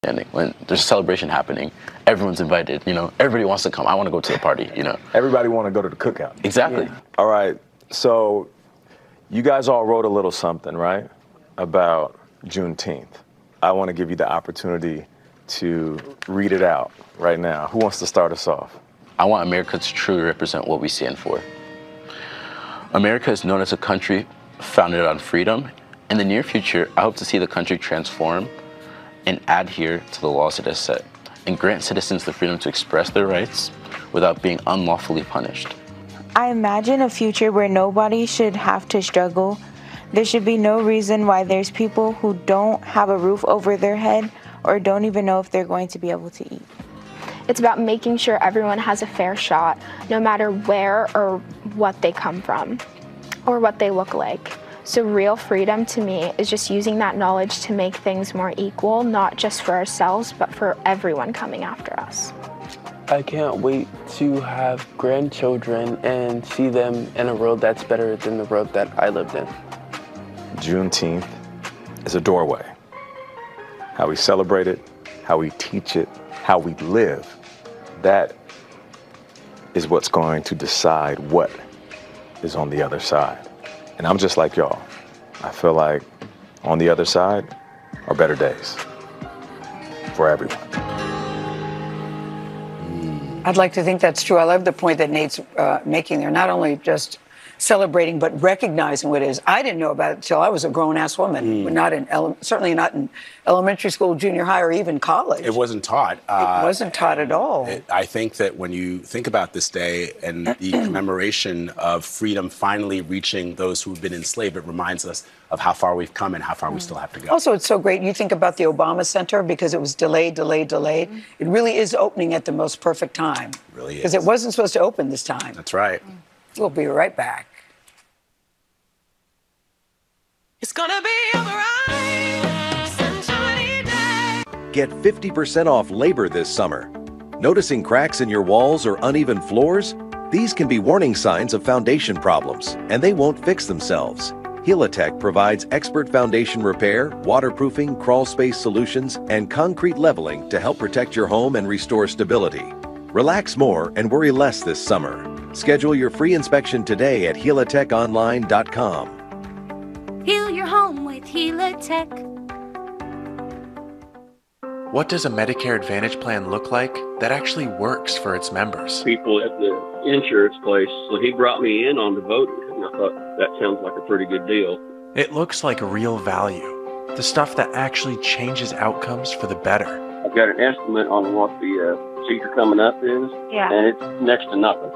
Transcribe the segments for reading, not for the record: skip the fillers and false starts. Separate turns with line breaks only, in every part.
When there's a celebration happening, everyone's invited, you know, everybody wants to come. I want to go to the party, you know.
Everybody want to go to the cookout.
Exactly.
Yeah. All right, so you guys all wrote a little something, right, about Juneteenth. I want to give you the opportunity to read it out right now. Who wants to start us off?
I want America to truly represent what we stand for. America is known as a country founded on freedom. In the near future, I hope to see the country transform and adhere to the laws it has set, and grant citizens the freedom to express their rights without being unlawfully punished.
I imagine a future where nobody should have to struggle. There should be no reason why there's people who don't have a roof over their head or don't even know if they're going to be able to eat.
It's about making sure everyone has a fair shot, no matter where or what they come from or what they look like. So real freedom to me is just using that knowledge to make things more equal, not just for ourselves, but for everyone coming after us.
I can't wait to have grandchildren and see them in a world that's better than the world that I lived in.
Juneteenth is a doorway. How we celebrate it, how we teach it, how we live, that is what's going to decide what is on the other side. And I'm just like y'all. I feel like on the other side are better days for everyone.
I'd like to think that's true. I love the point that Nate's making there. Not only just celebrating, but recognizing what it is. I didn't know about it until I was a grown-ass woman. Not in certainly not in elementary school, junior high, or even college.
It wasn't taught.
It wasn't taught at all.
I think that when you think about this day and the commemoration of freedom finally reaching those who've been enslaved, it reminds us of how far we've come and how far we still have to go.
Also, it's so great. You think about the Obama Center because it was delayed. It really is opening at the most perfect time.
It really is.
Because it wasn't supposed to open this time.
That's right.
We'll be right back.
It's gonna be a bright, sunshiny day.
Get 50% off labor this summer. Noticing cracks in your walls or uneven floors? These can be warning signs of foundation problems, and they won't fix themselves. Helitech provides expert foundation repair, waterproofing, crawl space solutions, and concrete leveling to help protect your home and restore stability. Relax more and worry less this summer. Schedule your free inspection today at helitechonline.com.
Heal your home with Helitech.
What does a Medicare Advantage plan look like that actually works for its members?
People at the insurance place, so he brought me in on the voting, and I thought that sounds like a pretty good deal.
It looks like real value, the stuff that actually changes outcomes for the better.
I've got an estimate on what the procedure coming up is, and it's next to nothing.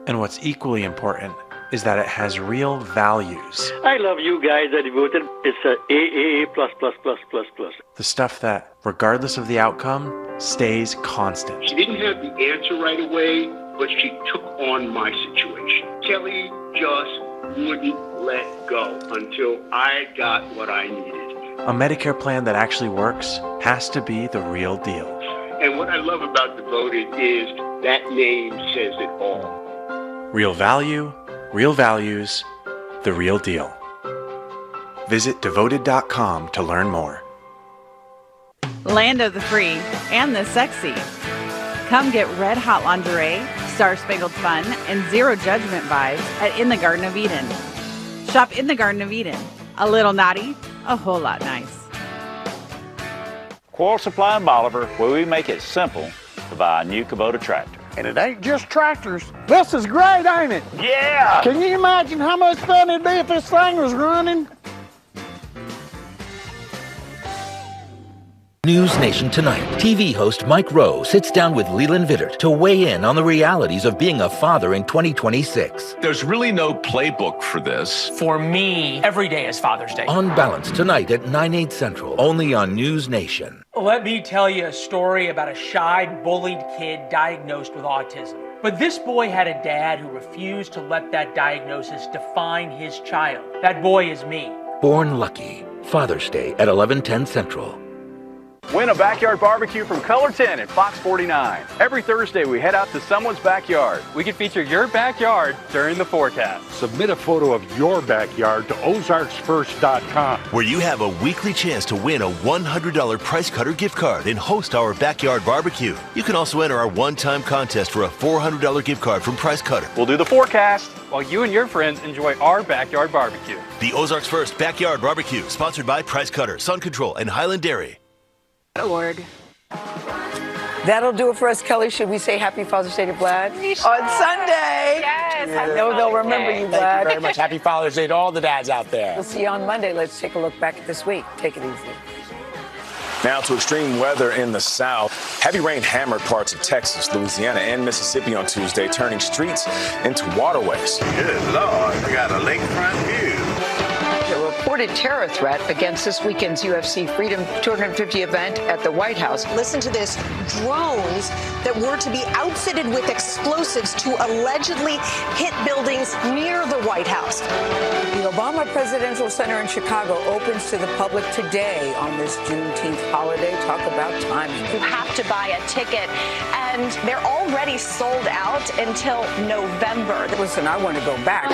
And what's equally important is that it has real values.
I love you guys that voted. It's a AA plus plus plus plus plus.
The stuff that, regardless of the outcome, stays constant.
She didn't have the answer right away, but she took on my situation. Kelly just wouldn't let go until I got what I needed.
A Medicare plan that actually works has to be the real deal.
And what I love about Devoted is that name says it all.
Real value, real values, the real deal. Visit devoted.com to learn more.
Land of the free and the sexy. Come get red hot lingerie, star-spangled fun, and zero judgment vibes at In the Garden of Eden. Shop In the Garden of Eden. A little naughty, a whole lot nice.
KOLR Supply in Bolivar, where we make it simple to buy a new Kubota tractor.
And it ain't just tractors. This is great, ain't it?
Yeah!
Can you imagine how much fun it'd be if this thing was running?
News Nation tonight. TV host Mike Rowe sits down with Leland Vittert to weigh in on the realities of being a father in 2026.
There's really no playbook for this.
For me, every day is Father's Day.
On Balance tonight at 9/8 Central, only on News Nation.
Let me tell you a story about a shy, bullied kid diagnosed with autism. But this boy had a dad who refused to let that diagnosis define his child. That boy is me.
Born Lucky. Father's Day at 11/10 Central.
Win a backyard barbecue from Color 10 at Fox 49. Every Thursday, we head out to someone's backyard. We can feature your backyard during the forecast.
Submit a photo of your backyard to ozarksfirst.com,
where you have a weekly chance to win a $100 Price Cutter gift card and host our backyard barbecue. You can also enter our one-time contest for a $400 gift card from Price Cutter.
We'll do the forecast while you and your friends enjoy our backyard barbecue.
The Ozarks First Backyard Barbecue, sponsored by Price Cutter, Sun Control, and Highland Dairy.
Lord. That'll do it for us, Kelly. Should we say Happy Father's Day to Vlad? On Sunday.
Yes.
I know they'll remember you, Vlad.
Thank you very much. Happy Father's Day to all the dads out there.
We'll see you on Monday. Let's take a look back at this week. Take it easy.
Now to extreme weather in the south. Heavy rain hammered parts of Texas, Louisiana, and Mississippi on Tuesday, turning streets into waterways.
Good Lord, we got a lakefront view.
A reported terror threat against this weekend's UFC Freedom 250 event at the White House.
Listen to this. Drones that were to be outfitted with explosives to allegedly hit buildings near the White House.
The Obama Presidential Center in Chicago opens to the public today on this Juneteenth holiday. Talk about timing.
You have to buy a ticket, and they're already sold out until November.
Listen, I want to go back.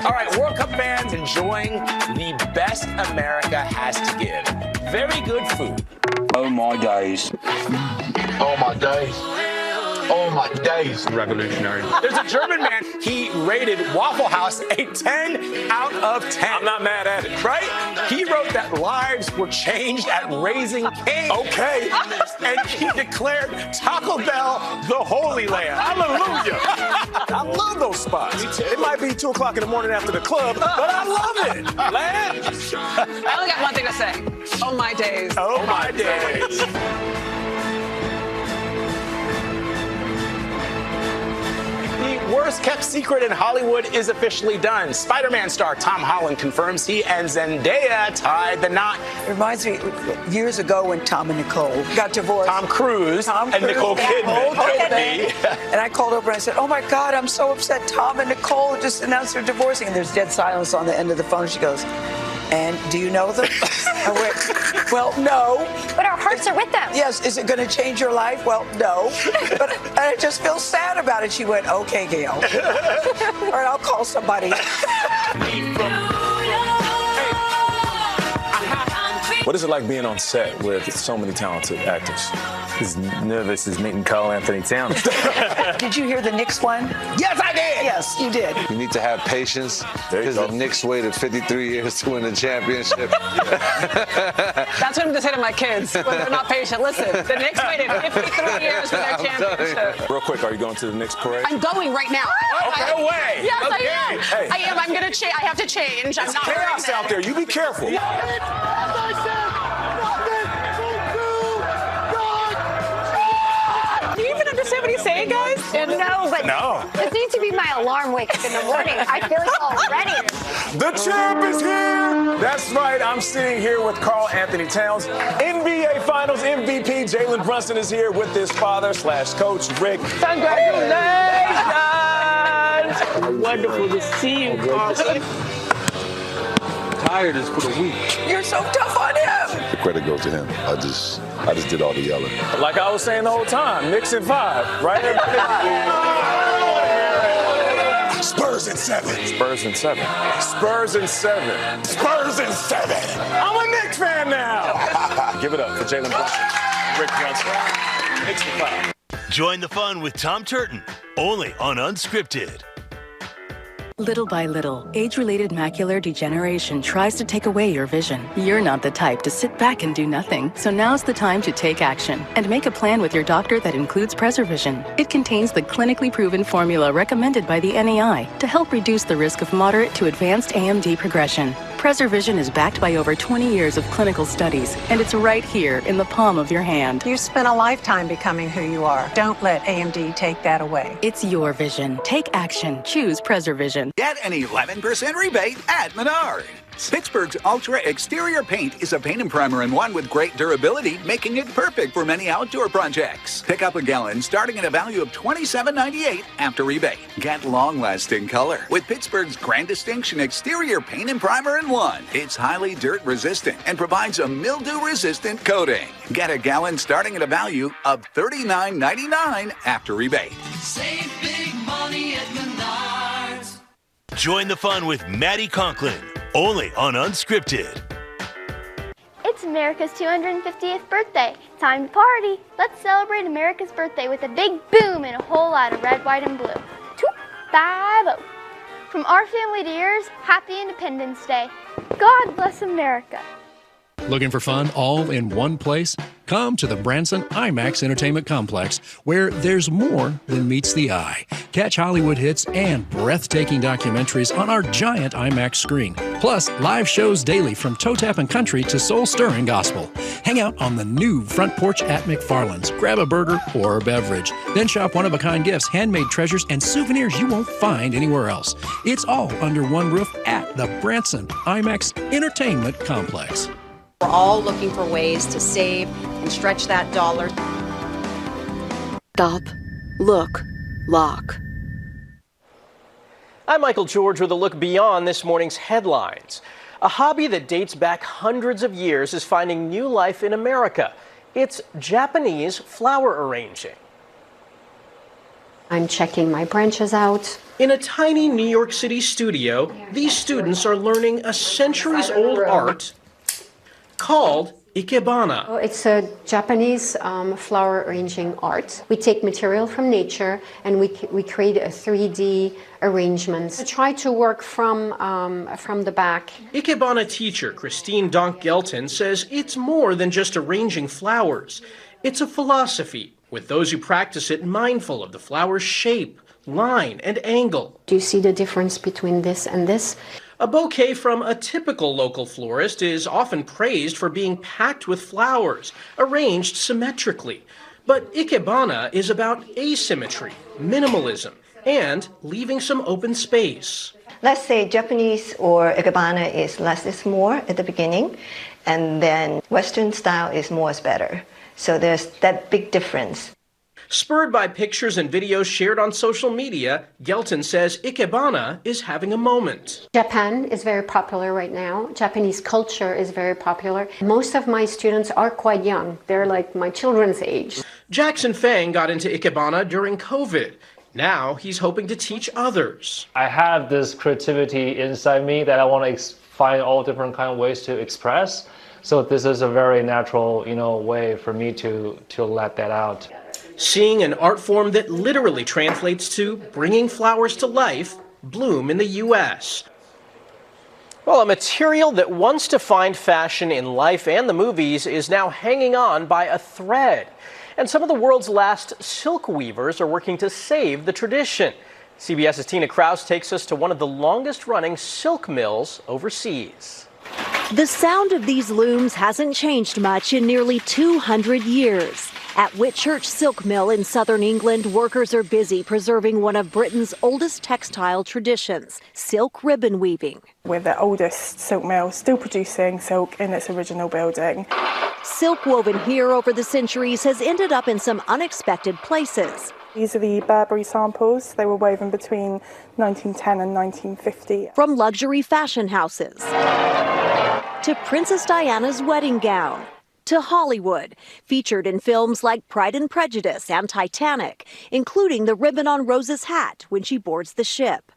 All right, World Cup fans enjoying the best America has to give. Very good food.
Oh my days. Oh my days. Oh my days.
Revolutionary. There's a German man, he rated Waffle House a 10 out of 10.
I'm not mad at it.
Right? He wrote that lives were changed at Raising Cane's.
Okay.
And he declared Taco Bell the Holy Land.
Hallelujah. I love those spots. It might be 2 o'clock in the morning after the club, but I love it.
I only got one thing to say. Oh my days.
Oh my days. The worst kept secret in Hollywood is officially done. Spider-Man star Tom Holland confirms he and Zendaya tied the knot.
It reminds me, years ago when Tom and Nicole got divorced.
Tom Cruise and Nicole Kidman.
And I called over and I said, oh my God, I'm so upset. Tom and Nicole just announced they're divorcing. And there's dead silence on the end of the phone. She goes, and do you know them? I went, well, no.
But our hearts are with them.
Yes, is it going to change your life? Well, no. But I just feel sad about it. She went, okay, Gail. All right, I'll call somebody.
What is it like being on set with so many talented actors?
As nervous as meeting Carl Anthony Towns.
Did you hear the Knicks one?
Yes, I did.
Yes, you did.
You need to have patience because the Knicks waited 53 years to win the championship.
That's what I'm going to say to my kids when they're not patient. Listen, the Knicks waited 53 years for their championship.
Real quick, are you going to the Knicks parade?
I'm going right now.
Okay, no way.
Yes,
Okay.
I am.
Hey.
I am. I'm going to change. I have to change. I'm
It's
not
chaos out there. You be careful.
Do you even understand what he's saying, guys?
No, but this needs to be my alarm wake up in the morning. I feel it already.
The champ is here. That's right. I'm sitting here with Carl Anthony Towns. NBA Finals MVP Jalen Brunson is here with his father/coach Rick.
Congratulations! Wonderful to see you, Carl.
Tired is for the week.
You're so tough on him.
The credit goes to him. I just did all the yelling.
Like I was saying the whole time, Knicks in 5, right? Spurs in 7. Spurs in 7. Spurs in 7. Spurs in 7. I'm a Knicks fan now. Give it up for Jalen Brunson, Rick Johnson. Knicks in 5.
Join the fun with Tom Turton, only on Unscripted.
Little by little, age-related macular degeneration tries to take away your vision. You're not the type to sit back and do nothing, so now's the time to take action and make a plan with your doctor that includes PreserVision. It contains the clinically proven formula recommended by the NEI to help reduce the risk of moderate to advanced AMD progression. PreserVision is backed by over 20 years of clinical studies, and it's right here in the palm of your hand.
You spent a lifetime becoming who you are. Don't let AMD take that away.
It's your vision. Take action. Choose PreserVision.
fashion.
Get an 11% rebate at Menards. Pittsburgh's Ultra Exterior Paint is a paint and primer in one with great durability, making it perfect for many outdoor projects. Pick up a gallon starting at a value of $27.98 after rebate. Get long-lasting color with Pittsburgh's Grand Distinction Exterior Paint and Primer in one. It's highly dirt-resistant and provides a mildew-resistant coating. Get a gallon starting at a value of $39.99 after rebate.
Save big money at Menards.
Join the fun with Maddie Conklin, only on Unscripted.
It's America's 250th birthday. Time to party. Let's celebrate America's birthday with a big boom and a whole lot of red, white, and blue. 250. From our family to yours, happy Independence Day. God bless America.
Looking for fun all in one place? Come to the Branson IMAX Entertainment Complex, where there's more than meets the eye. Catch Hollywood hits and breathtaking documentaries on our giant IMAX screen. Plus, live shows daily from toe tap and country to soul-stirring gospel. Hang out on the new front porch at McFarland's. Grab a burger or a beverage. Then shop one-of-a-kind gifts, handmade treasures, and souvenirs you won't find anywhere else. It's all under one roof at the Branson IMAX Entertainment Complex.
We're all looking for ways to save and stretch that dollar.
Stop. Look. Lock.
I'm Michael George with a look beyond this morning's headlines. A hobby that dates back hundreds of years is finding new life in America. It's Japanese flower arranging.
I'm checking my branches out.
In a tiny New York City studio, these students are learning a centuries-old art called ikebana.
It's a Japanese flower arranging art. We take material from nature and we create a 3D arrangement. I try to work from the back.
Ikebana teacher Christine Donk-Gelton says it's more than just arranging flowers. It's a philosophy, with those who practice it mindful of the flower's shape, line, and angle.
Do you see the difference between this and this?
A bouquet from a typical local florist is often praised for being packed with flowers, arranged symmetrically. But ikebana is about asymmetry, minimalism, and leaving some open space.
Let's say Japanese or ikebana is less is more at the beginning, and then Western style is more is better. So there's that big difference.
Spurred by pictures and videos shared on social media, Gelton says ikebana is having a moment.
Japan is very popular right now. Japanese culture is very popular. Most of my students are quite young. They're like my children's age.
Jackson Fang got into ikebana during COVID. Now he's hoping to teach others.
I have this creativity inside me that I want to find all different kind of ways to express. So this is a very natural, way for me to let that out.
Seeing an art form that literally translates to bringing flowers to life bloom in the U.S. Well, a material that wants to find fashion in life and the movies is now hanging on by a thread. And some of the world's last silk weavers are working to save the tradition. CBS's Tina Kraus takes us to one of the longest-running silk mills overseas.
The sound of these looms hasn't changed much in nearly 200 years. At Whitchurch Silk Mill in southern England, workers are busy preserving one of Britain's oldest textile traditions, silk ribbon weaving.
We're the oldest silk mill still producing silk in its original building.
Silk woven here over the centuries has ended up in some unexpected places.
These are the Burberry samples. They were woven between 1910 and 1950.
From luxury fashion houses to Princess Diana's wedding gown, to Hollywood, featured in films like Pride and Prejudice and Titanic, including the ribbon on Rose's hat when she boards the ship.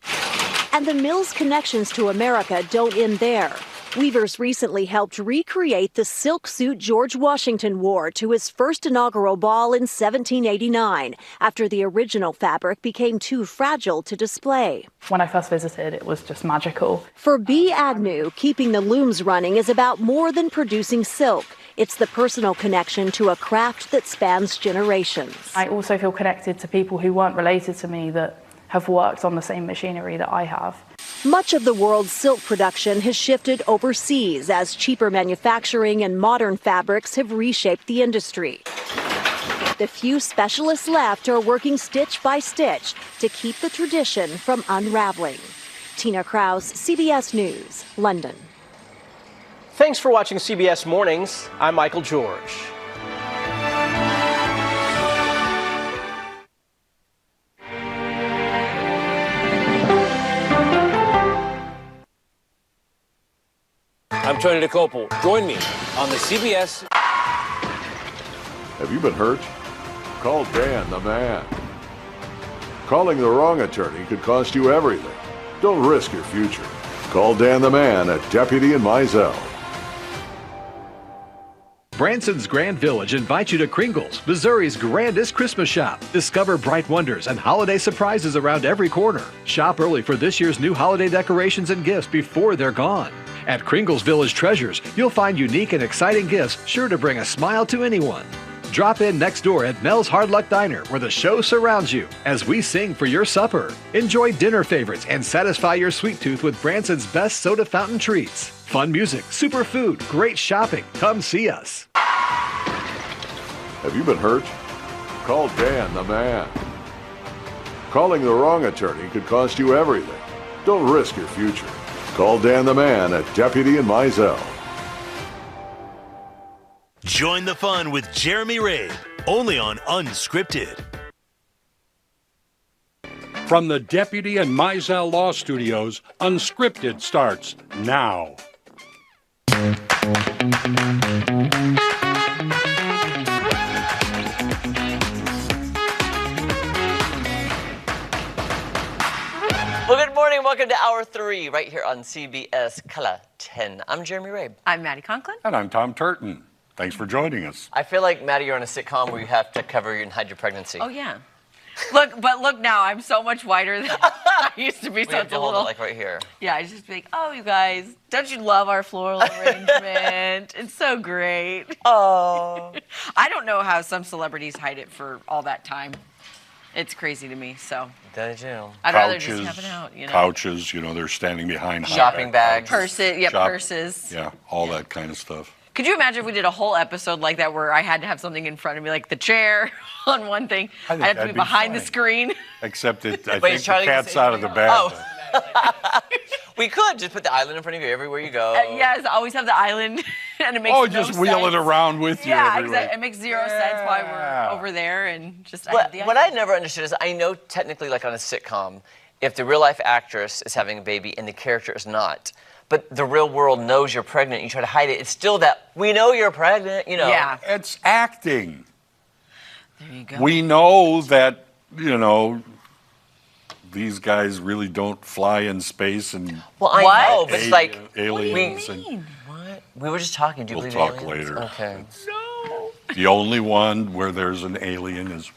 And the mill's connections to America don't end there. Weavers recently helped recreate the silk suit George Washington wore to his first inaugural ball in 1789, after the original fabric became too fragile to display.
When I first visited, it was just magical.
For Bea Agnew, keeping the looms running is about more than producing silk. It's the personal connection to a craft that spans generations.
I also feel connected to people who weren't related to me that have worked on the same machinery that I have.
Much of the world's silk production has shifted overseas as cheaper manufacturing and modern fabrics have reshaped the industry. The few specialists left are working stitch by stitch to keep the tradition from unraveling. Tina Kraus, CBS News, London.
Thanks for watching CBS Mornings. I'm Michael George.
I'm Tony DeCopel. Join me on the CBS.
Have you been hurt? Call Dan the man. Calling the wrong attorney could cost you everything. Don't risk your future. Call Dan the man at Deputy and Mizell.
Branson's Grand Village invites you to Kringle's, Missouri's grandest Christmas shop. Discover bright wonders and holiday surprises around every corner. Shop early for this year's new holiday decorations and gifts before they're gone. At Kringle's Village Treasures, you'll find unique and exciting gifts sure to bring a smile to anyone. Drop in next door at Mel's Hard Luck Diner, where the show surrounds you as we sing for your supper. Enjoy dinner favorites and satisfy your sweet tooth with Branson's best soda fountain treats. Fun music, super food, great shopping. Come see us.
Have you been hurt? Call Dan the man. Calling the wrong attorney could cost you everything. Don't risk your future. Call Dan the man at Deputy and Mizell.
Join the fun with Jeremy Rabe, only on Unscripted.
From the Deputy and Mizell Law Studios, Unscripted starts now.
Well, good morning. Welcome to Hour 3 right here on CBS Color 10. I'm Jeremy Rabe.
I'm Maddie Conklin.
And I'm Tom Turton. Thanks for joining us.
I feel like, Maddie, you're on a sitcom where you have to cover and hide your pregnancy.
Oh, yeah. Look now, I'm so much whiter than I used to be.
We have to hold it like right here.
Yeah, I just be like, oh, you guys, don't you love our floral arrangement? It's so great.
Oh.
I don't know how some celebrities hide it for all that time. It's crazy to me, so.
That you.
I'd rather just have it out, you know.
Couches, you know, they're standing behind
shopping bags.
Purses, yeah, purses.
Yeah, all that kind of stuff.
Could you imagine if we did a whole episode like that where I had to have something in front of me, like the chair on one thing? I have to be behind the screen.
Except I think the cat's out of the bag.
Oh. We could just put the island in front of you everywhere you go.
Yes, always have the island, and it makes no
just
sense.
wheel it around with you.
Yeah, exactly. It makes zero sense why we're over there and just.
What I never understood is I know technically, like on a sitcom, if the real life actress is having a baby and the character is not, but the real world knows you're pregnant, you try to hide it. It's still that we know you're pregnant, you know.
Yeah, it's acting.
There you go.
We know that, you know, these guys really don't fly in space and.
Well, I know, but it's like
aliens.
What? We were just talking. Do you
we'll
believe
talk
in aliens?
later.
Okay.
No. The only one where there's an alien is.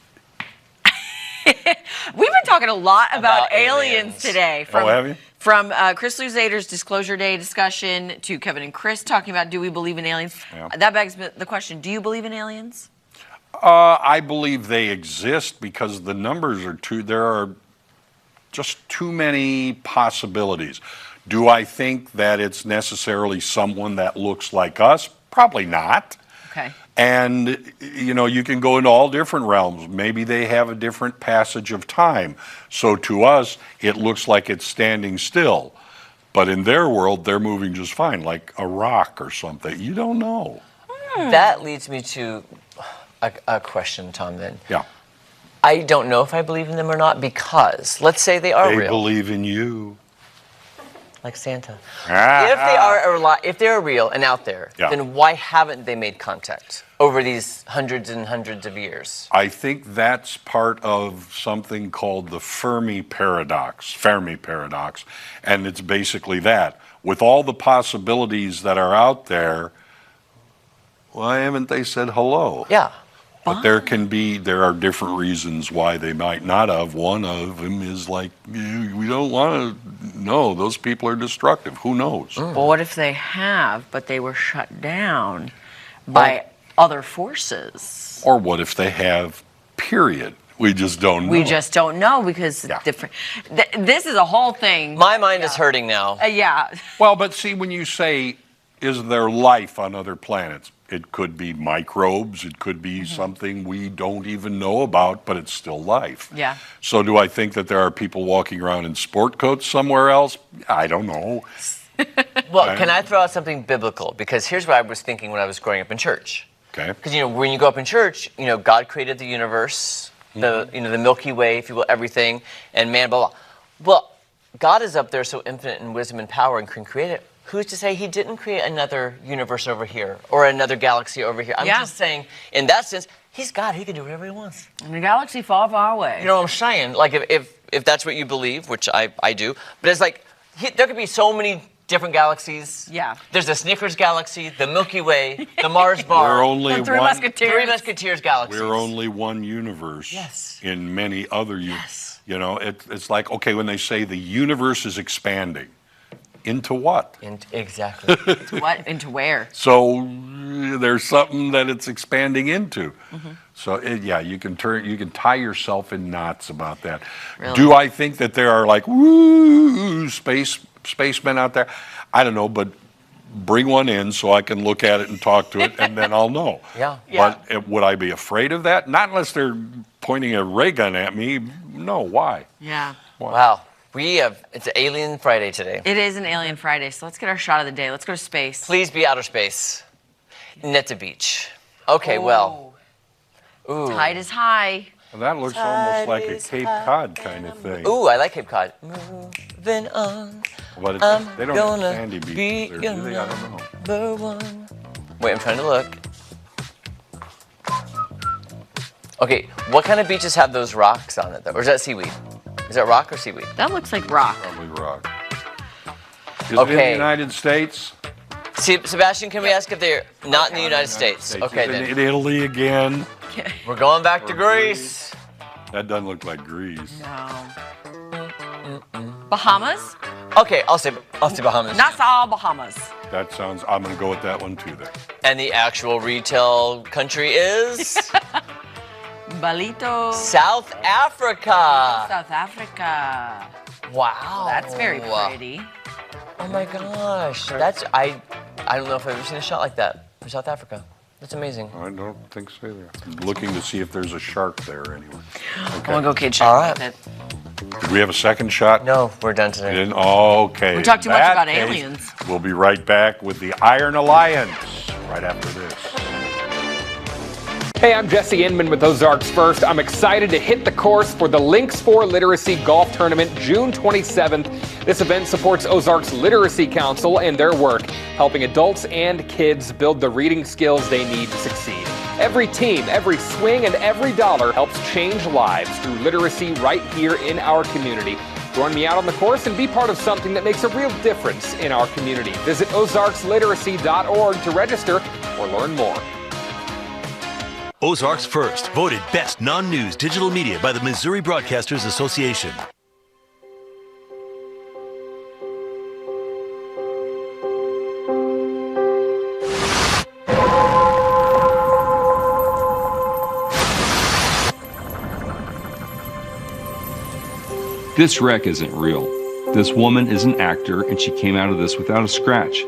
We've been talking a lot about aliens today.
Have you?
From Chris Luzader's Disclosure Day discussion to Kevin and Chris talking about, do we believe in aliens?
Yeah.
That begs the question, do you believe in aliens?
I believe they exist because the numbers are there are just too many possibilities. Do I think that it's necessarily someone that looks like us? Probably not.
Okay.
And, you know, you can go into all different realms. Maybe they have a different passage of time. So to us, it looks like it's standing still. But in their world, they're moving just fine, like a rock or something. You don't know.
That leads me to a question, Tom, then.
Yeah.
I don't know if I believe in them or not because, let's say they are real.
They believe in you.
Like Santa. If they're real and out there, then why haven't they made contact over these hundreds and hundreds of years?
I think that's part of something called the Fermi paradox, and it's basically that. With all the possibilities that are out there, why haven't they said hello?
Yeah.
But there are different reasons why they might not have. One of them is like, we don't want to know. Those people are destructive. Who knows?
Well, what if they have, but they were shut down by other forces?
Or what if they have, period? We just don't know.
We just don't know because it's different. This is a whole thing.
My mind is hurting now.
Yeah.
Well, but see, when you say, is there life on other planets? It could be microbes. It could be something we don't even know about, but it's still life.
Yeah.
So do I think that there are people walking around in sport coats somewhere else? I don't know.
Well, can I throw out something biblical? Because here's what I was thinking when I was growing up in church.
Okay.
Because, you know, when you go up in church, you know, God created the universe, the Milky Way, if you will, everything, and man, blah, blah. Well, God is up there so infinite in wisdom and power and can create it. Who's to say he didn't create another universe over here or another galaxy over here? I'm just saying, in that sense, he's God. He can do whatever he wants.
In a galaxy far, far away.
You know what I'm saying? Like, if that's what you believe, which I do, but it's like, there could be so many different galaxies.
Yeah.
There's the Snickers galaxy, the Milky Way, the Mars bar.
We're only
the Three Musketeers galaxies.
We're only one universe in many other universes. You know, it's like, okay, when they say the universe is expanding, into what?
Exactly.
Into what? Into where?
So there's something that it's expanding into. So yeah, you can tie yourself in knots about that.
Really?
Do I think that there are like spacemen out there? I don't know, but bring one in so I can look at it and talk to it, and then I'll know. But would I be afraid of that? Not unless they're pointing a ray gun at me. No. Why?
Yeah.
Why?
Wow. It's Alien Friday today.
It is an Alien Friday, so let's get our shot of the day. Let's go to space.
Please be outer space. Netta Beach. Okay, well. Ooh.
Tide is high.
Well, that looks almost like a Cape Cod kind of thing.
Ooh, I like Cape Cod. Moving on.
But they don't have sandy beaches there, do they? I don't know.
Wait, I'm trying to look. Okay, what kind of beaches have those rocks on it, though? Or is that seaweed? Is that rock or seaweed?
That looks like rock.
Probably rock. Is it in the United States?
Sebastian, can we ask if they're not in the United States? Okay, then.
In Italy again.
We're going back to Greece.
That doesn't look like Greece.
No. Bahamas?
Okay, I'll say Bahamas.
Nassau, Bahamas.
That sounds, I'm going to go with that one too then.
And the actual retail country is?
Balito.
South Africa.
South Africa.
Wow.
That's very pretty.
Oh my gosh. I don't know if I've ever seen a shot like that for South Africa. That's amazing.
I don't think so either. I'm looking to see if there's a shark there anyway. Okay.
I want to go kid shark.
All right.
Do we have a second shot?
No, we're done today.
Okay.
We talked too much about aliens.
We'll be right back with the Iron Alliance right after this.
Hey, I'm Jesse Inman with Ozarks First. I'm excited to hit the course for the Links 4 Literacy Golf Tournament June 27th. This event supports Ozarks Literacy Council and their work, helping adults and kids build the reading skills they need to succeed. Every team, every swing, and every dollar helps change lives through literacy right here in our community. Join me out on the course and be part of something that makes a real difference in our community. Visit ozarksliteracy.org to register or learn more.
Ozarks First, voted best non-news digital media by the Missouri Broadcasters Association.
This wreck isn't real. This woman is an actor and she came out of this without a scratch.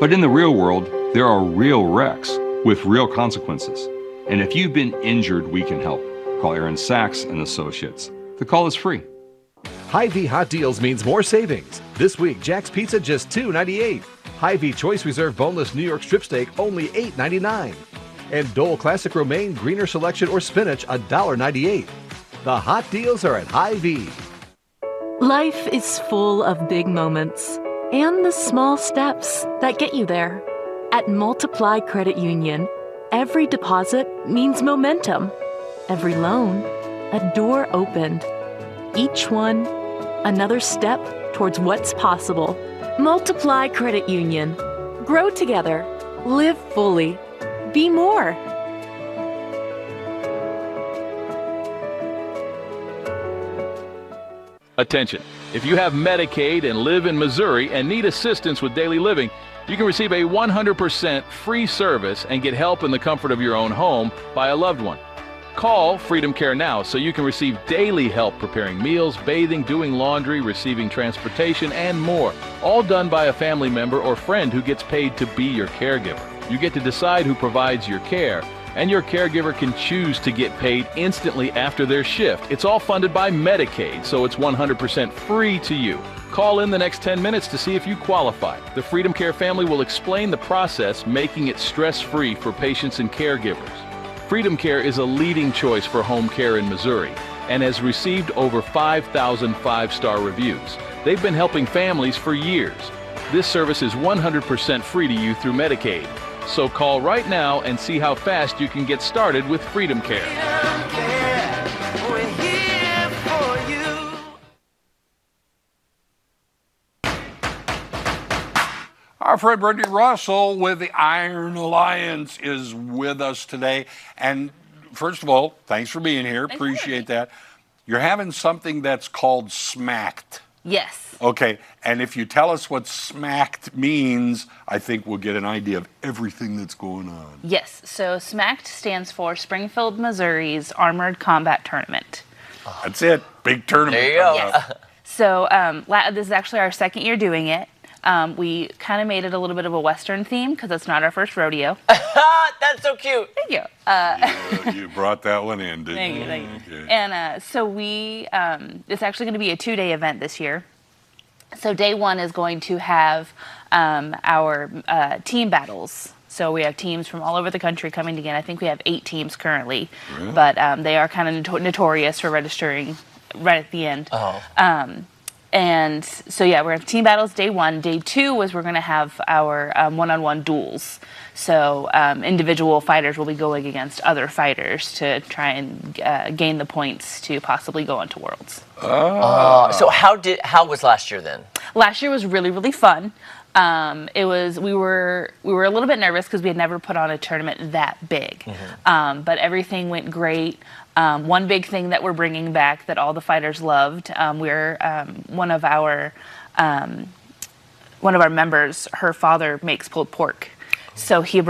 But in the real world, there are real wrecks with real consequences. And if you've been injured, we can help. Call Aaron Sachs and Associates. The call is free.
Hy-Vee Hot Deals means more savings. This week, Jack's Pizza just $2.98. Hy-Vee Choice Reserve Boneless New York Strip Steak only $8.99. And Dole Classic Romaine Greener Selection or Spinach $1.98. The hot deals are at Hy-Vee.
Life is full of big moments and the small steps that get you there. At Multiply Credit Union, every deposit means momentum. Every loan, a door opened. Each one, another step towards what's possible. Multiply Credit Union. Grow together. Live fully. Be more.
Attention. If you have Medicaid and live in Missouri and need assistance with daily living, you can receive a 100% free service and get help in the comfort of your own home by a loved one. Call Freedom Care now so you can receive daily help preparing meals, bathing, doing laundry, receiving transportation, and more, all done by a family member or friend who gets paid to be your caregiver. You get to decide who provides your care, and your caregiver can choose to get paid instantly after their shift. It's all funded by Medicaid, so it's 100% free to you. Call in the next 10 minutes to see if you qualify. The Freedom Care family will explain the process, making it stress-free for patients and caregivers. Freedom Care is a leading choice for home care in Missouri and has received over 5,000 five-star reviews. They've been helping families for years. This service is 100% free to you through Medicaid. So call right now and see how fast you can get started with Freedom Care.
Our friend Brittany Russell with the Iron Alliance is with us today. And first of all, thanks for being here. Appreciate that. You're having something that's called Smacked.
Yes.
Okay, and if you tell us what Smacked means, I think we'll get an idea of everything that's going on.
Yes, so SMACT stands for Springfield, Missouri's Armored Combat Tournament.
That's it, big tournament.
There you go.
Yes. So this is actually our second year doing it. We kind of made it a little bit of a Western theme because it's not our first rodeo.
That's so cute.
Thank you.
You brought that one in, didn't you?
Thank you.
Okay.
And so it's actually going to be a 2-day event this year. So day one is going to have our team battles. So we have teams from all over the country coming together. I think we have 8 teams currently,
Really?
but they are kind of notorious for registering right at the end.
Oh.
And so, yeah, we're going to have team battles day one. Day two is we're going to have our one-on-one duels. So individual fighters will be going against other fighters to try and gain the points to possibly go into Worlds.
So how was last year then?
Last year was really, really fun. We were a little bit nervous because we had never put on a tournament that big. But everything went great. One big thing that we're bringing back that all the fighters loved, one of our members, her father makes pulled pork. So he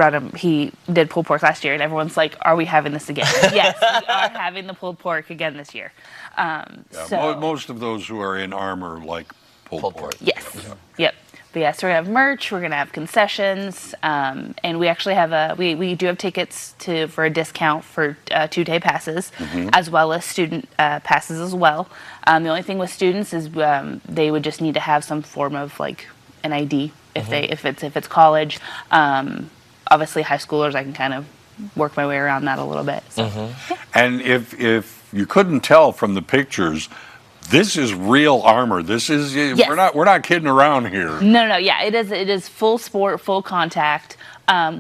did pulled pork last year, and everyone's like, are we having this again? Yes, we are having the pulled pork again this year.
Most of those who are in armor like pulled pork.
Yes. Yep. But yeah, so we're gonna have merch, we're gonna have concessions, and we actually have we do have tickets for a discount for 2-day passes, as well as student passes as well. The only thing with students is they would just need to have some form of like an ID if it's college. Obviously, high schoolers, I can kind of work my way around that a little bit. So. Yeah.
And if you couldn't tell from the pictures, this is real armor. This is
Yes.
we're not kidding around here.
No, yeah, it is full sport, full contact.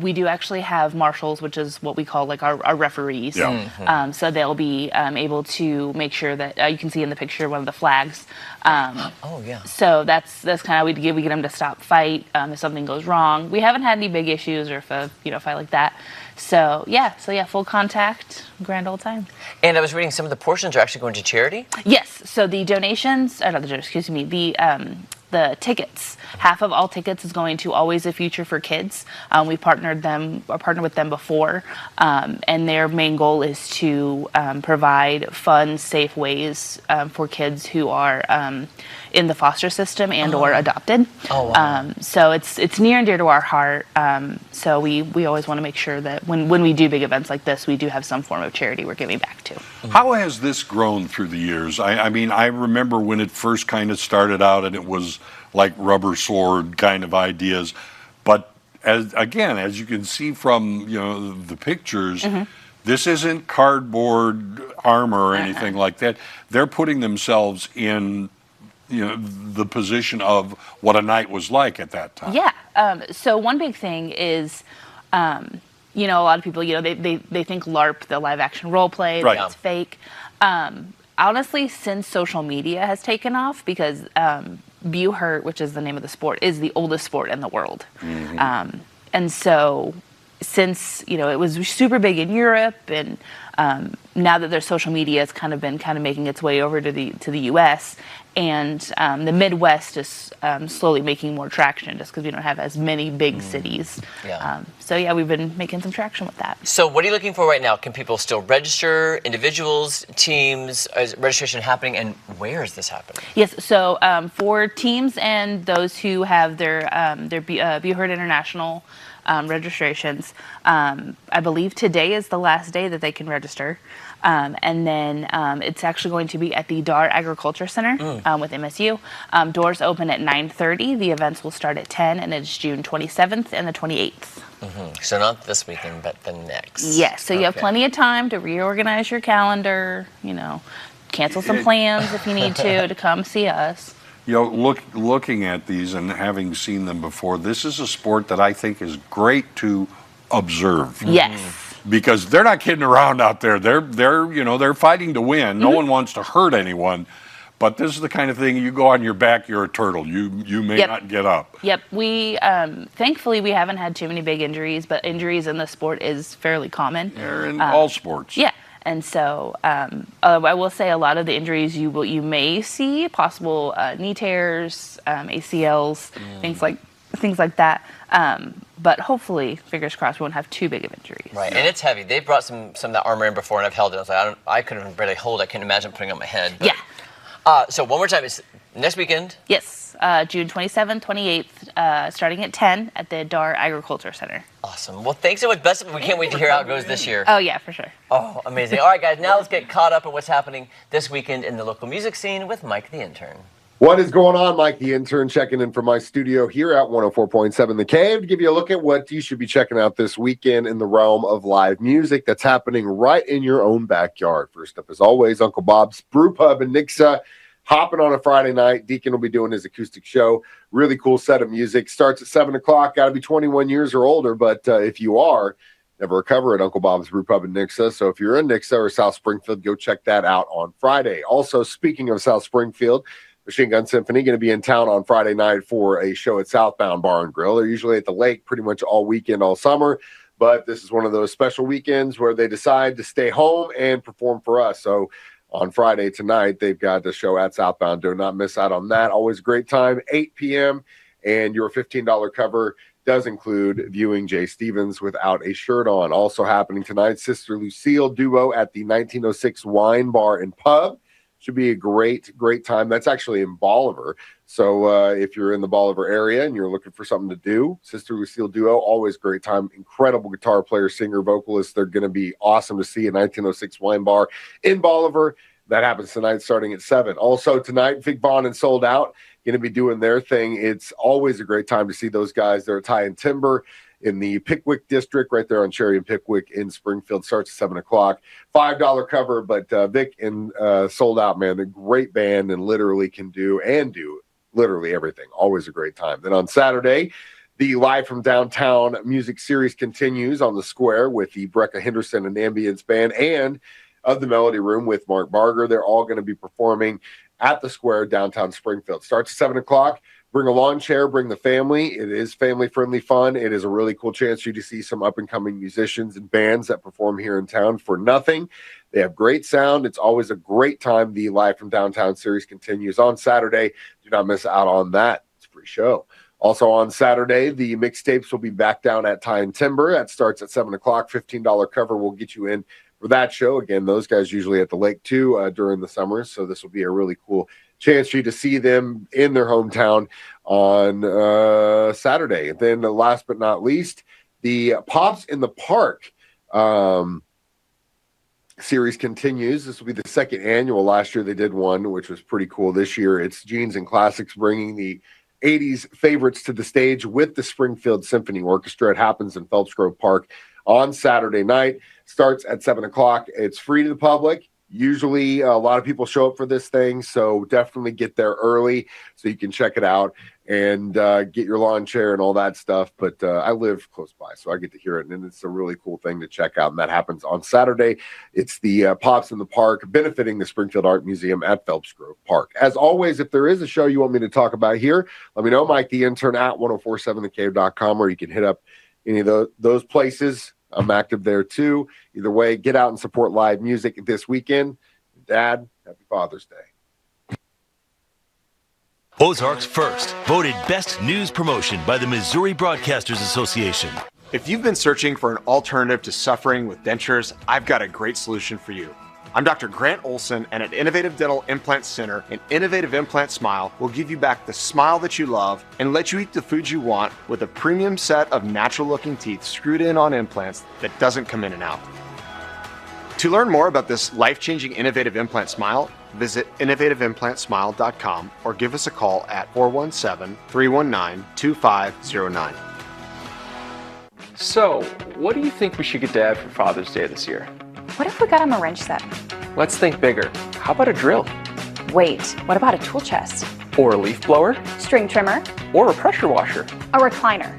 We do actually have marshals, which is what we call like our referees.
Yeah.
So they'll be able to make sure that you can see in the picture one of the flags.
Oh yeah.
So that's kind of we get them to stop fight if something goes wrong. We haven't had any big issues or if a fight like that. So yeah, full contact, grand old time.
And I was reading some of the portions are actually going to charity.
Yes. So the donations, the tickets, half of all tickets is going to Always a Future for Kids. We partnered with them before, and their main goal is to provide fun, safe ways for kids who are in the foster system and or adopted.
Oh, wow.
So it's near and dear to our heart. So we always want to make sure that when we do big events like this, we do have some form of charity we're giving back to.
How has this grown through the years? I mean, I remember when it first kind of started out and it was like rubber sword kind of ideas. But as you can see from the pictures, this isn't cardboard armor or anything like that. They're putting themselves in the position of what a night was like at that time.
Yeah. So one big thing is, a lot of people, they think LARP, the live action role play,
Right.
that's fake. Honestly, since social media has taken off, because Buhurt, which is the name of the sport, is the oldest sport in the world. And so since, it was super big in Europe, and now that there's social media, it's kind of making its way over to the U.S., and the Midwest is slowly making more traction just because we don't have as many big cities. So yeah, we've been making some traction with that.
So what are you looking for right now? Can people still register? Individuals, teams? Is registration happening? And where is this happening?
Yes, so for teams and those who have their Buhurt International registrations. I believe today is the last day that they can register. And then it's actually going to be at the Dar Agriculture Center with MSU. Doors open at 9:30. The events will start at 10, and it's June 27th and the 28th.
So not this weekend, but the next.
Yes, so you have plenty of time to reorganize your calendar, cancel some plans if you need to come see us.
Looking at these and having seen them before, this is a sport that I think is great to observe.
Yes.
Because they're not kidding around out there. They're fighting to win. No one wants to hurt anyone. But this is the kind of thing, you go on your back, you're a turtle. You may not get up.
Yep. We thankfully we haven't had too many big injuries, but injuries in the sport is fairly common.
They're in all sports.
Yeah. And so I will say a lot of the injuries you may see, possible knee tears, ACLs, things like that. But hopefully, fingers crossed, we won't have too big of injuries.
Right, and it's heavy. They brought some of that armor in before, and I've held it. I was like, I couldn't really hold it. I couldn't imagine putting it on my head. But, so one more time, it's next weekend?
Yes, June 27th, 28th, starting at 10 at the Dar Agriculture Center.
Awesome. Well, thanks so much. We can't wait to hear how it goes this year.
Oh, yeah, for sure.
Oh, amazing. All right, guys, now let's get caught up on what's happening this weekend in the local music scene with Mike the Intern.
What is going on? Mike the Intern checking in from my studio here at 104.7 The Cave to give you a look at what you should be checking out this weekend in the realm of live music that's happening right in your own backyard. First up, as always, Uncle Bob's Brew Pub in Nixa. Hopping on a Friday night. Deacon will be doing his acoustic show. Really cool set of music. Starts at 7 o'clock. Got to be 21 years or older, but if you are, never recover at Uncle Bob's Brew Pub in Nixa. So if you're in Nixa or South Springfield, go check that out on Friday. Also, speaking of South Springfield, Machine Gun Symphony going to be in town on Friday night for a show at Southbound Bar and Grill. They're usually at the lake pretty much all weekend, all summer, but this is one of those special weekends where they decide to stay home and perform for us. So on Friday tonight, they've got the show at Southbound. Do not miss out on that. Always a great time, 8 p.m., and your $15 cover does include viewing Jay Stevens without a shirt on. Also happening tonight, Sister Lucille duo at the 1906 Wine Bar and Pub. Should be a great time. That's actually in Bolivar. So if you're in the Bolivar area and you're looking for something to do, Sister Lucille duo, always great time. Incredible guitar player, singer, vocalist. They're going to be awesome to see at 1906 Wine Bar in Bolivar. That happens tonight starting at 7. Also tonight, Vic Vaughn and Sold Out going to be doing their thing. It's always a great time to see those guys. They're at Tie and Timber in the Pickwick district, right there on Cherry and Pickwick in Springfield. Starts at 7 o'clock. $5 cover, but Vic and Sold Out, man, they're a great band and literally can do literally everything. Always a great time. Then on Saturday, the Live from Downtown music series continues on the Square with the Brecca Henderson and Ambience Band and of the Melody Room with Mark Barger. They're all going to be performing at the Square downtown Springfield. Starts at 7 o'clock. Bring a lawn chair, bring the family. It is family-friendly fun. It is a really cool chance for you to see some up-and-coming musicians and bands that perform here in town for nothing. They have great sound. It's always a great time. The Live from Downtown series continues on Saturday. Do not miss out on that. It's a free show. Also on Saturday, the mixtapes will be back down at Tie and Timber. That starts at 7 o'clock. $15 cover will get you in for that show. Again, those guys usually at the lake too during the summer. So this will be a really cool chance for you to see them in their hometown on Saturday. And then last but not least, the Pops in the Park series continues. This will be the second annual. Last year they did one, which was pretty cool. This year it's Genes and Classics bringing the 80s favorites to the stage with the Springfield Symphony Orchestra. It happens in Phelps Grove Park on Saturday night. Starts at 7 o'clock. It's free to the public. Usually a lot of people show up for this thing, so definitely get there early so you can check it out and get your lawn chair and all that stuff. But I live close by, so I get to hear it, and it's a really cool thing to check out, and that happens on Saturday. It's the Pops in the Park benefiting the Springfield Art Museum at Phelps Grove Park. As always, if there is a show you want me to talk about here, let me know, Mike the Intern at 1047thecave.com, or you can hit up any of those places. I'm active there too. Either way, get out and support live music this weekend. Dad, happy Father's Day.
Ozarks First, voted Best News Promotion by the Missouri Broadcasters Association.
If you've been searching for an alternative to suffering with dentures, I've got a great solution for you. I'm Dr. Grant Olson, and at Innovative Dental Implant Center, an Innovative Implant Smile will give you back the smile that you love and let you eat the foods you want with a premium set of natural-looking teeth screwed in on implants that doesn't come in and out. To learn more about this life-changing Innovative Implant Smile, visit innovativeimplantsmile.com or give us a call at 417-319-2509.
So, what do you think we should get Dad for Father's Day this year?
What if we got him a wrench set?
Let's think bigger. How about a drill?
Wait, what about a tool chest?
Or a leaf blower?
String trimmer?
Or a pressure washer?
A recliner?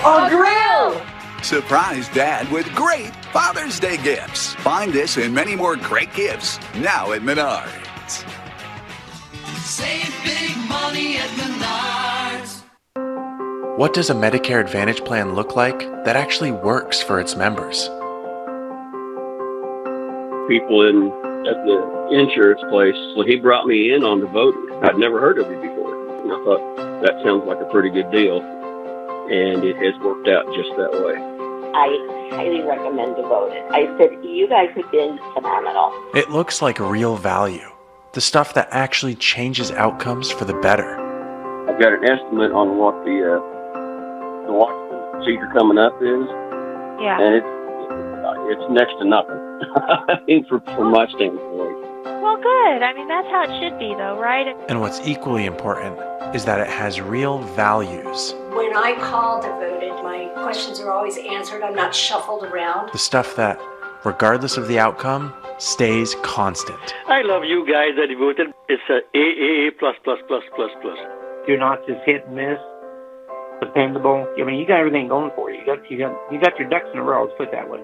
A grill! Surprise Dad with great Father's Day gifts. Find this and many more great gifts now at Menards.
Save big money at Menards.
What does a Medicare Advantage plan look like that actually works for its members?
People at the insurance place, well, he brought me in on the voting. I'd never heard of it before. And I thought, that sounds like a pretty good deal. And it has worked out just that way.
I highly recommend Devoted. I said, you guys have been phenomenal.
It looks like real value. The stuff that actually changes outcomes for the better.
I've got an estimate on what the Washington procedure coming up is.
Yeah.
And it's next to nothing. I mean, from my standpoint.
Well, good. I mean, that's how it should be, though, right?
And what's equally important is that it has real values.
When I call Devoted, my questions are always answered. I'm not shuffled around.
The stuff that, regardless of the outcome, stays constant.
I love you guys at Devoted. It's a AA++++++.
You're not just hit and miss, dependable. I mean, you got everything going for you. You got your ducks in a row. Let's put it that way.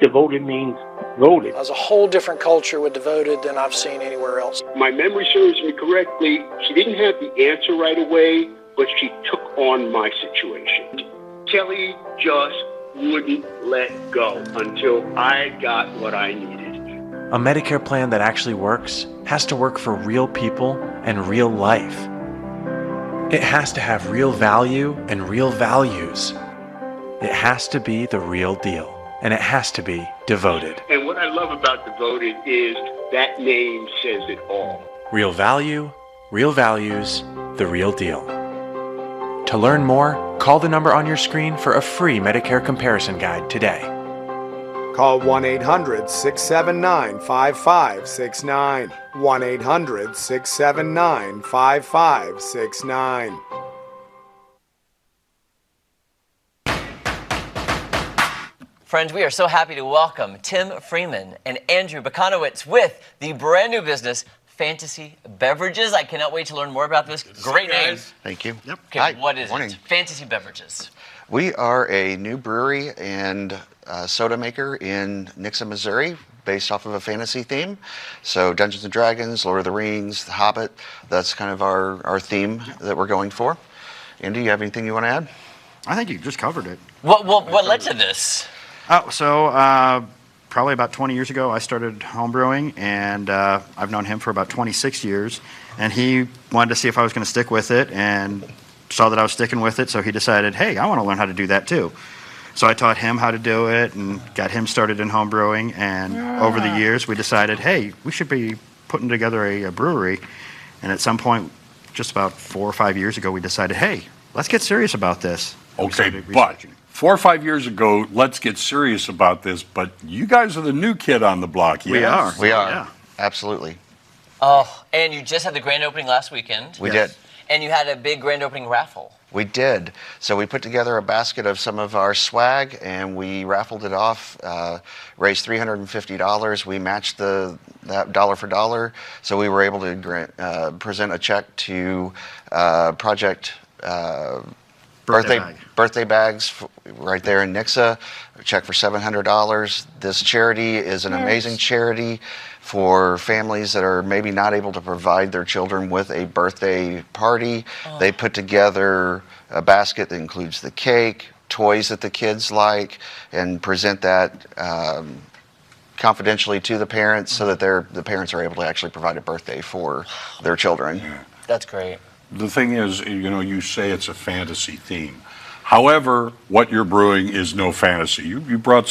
Devoted means voted.
There's a whole different culture with Devoted than I've seen anywhere else.
My memory serves me correctly. She didn't have the answer right away, but she took on my situation. Kelly just wouldn't let go until I got what I needed.
A Medicare plan that actually works has to work for real people and real life. It has to have real value and real values. It has to be the real deal, and it has to be Devoted.
And what I love about Devoted is that name says it all.
Real value, real values, the real deal. To learn more, call the number on your screen for a free Medicare comparison guide today.
Call 1-800-679-5569. 1-800-679-5569.
Friends, we are so happy to welcome Tim Freeman and Andrew Bakanowitz with the brand new business, Fantasy Beverages. I cannot wait to learn more about this. Great name.
Thank you.
Yep. Okay, what is it? Fantasy Beverages.
We are a new brewery and soda maker in Nixa, Missouri, based off of a fantasy theme. So Dungeons & Dragons, Lord of the Rings, The Hobbit, that's kind of our theme that we're going for. Andy, you have anything you want to add?
I think you just covered it.
What led to this?
Probably about 20 years ago, I started homebrewing, and I've known him for about 26 years. And he wanted to see if I was going to stick with it, and saw that I was sticking with it, so he decided, hey, I want to learn how to do that too. So I taught him how to do it and got him started in homebrewing. And over the years, we decided, hey, we should be putting together a brewery. And at some point, just about 4 or 5 years ago, we decided, hey, let's get serious about this.
Okay, but 4 or 5 years ago, let's get serious about this. But you guys are the new kid on the block. Yes?
We are.
Yeah.
Absolutely.
Oh, and you just had the grand opening last weekend.
We did.
And you had a big grand opening raffle.
We did. So we put together a basket of some of our swag, and we raffled it off, raised $350. We matched that dollar for dollar. So we were able to present a check to Project Birthday Bags right there in Nixa, a check for $700. This charity is an amazing charity for families that are maybe not able to provide their children with a birthday party. They put together a basket that includes the cake, toys that the kids like, and present that confidentially to the parents so that the parents are able to actually provide a birthday for their children.
That's great.
The thing is, you say it's a fantasy theme. However, what you're brewing is no fantasy. You brought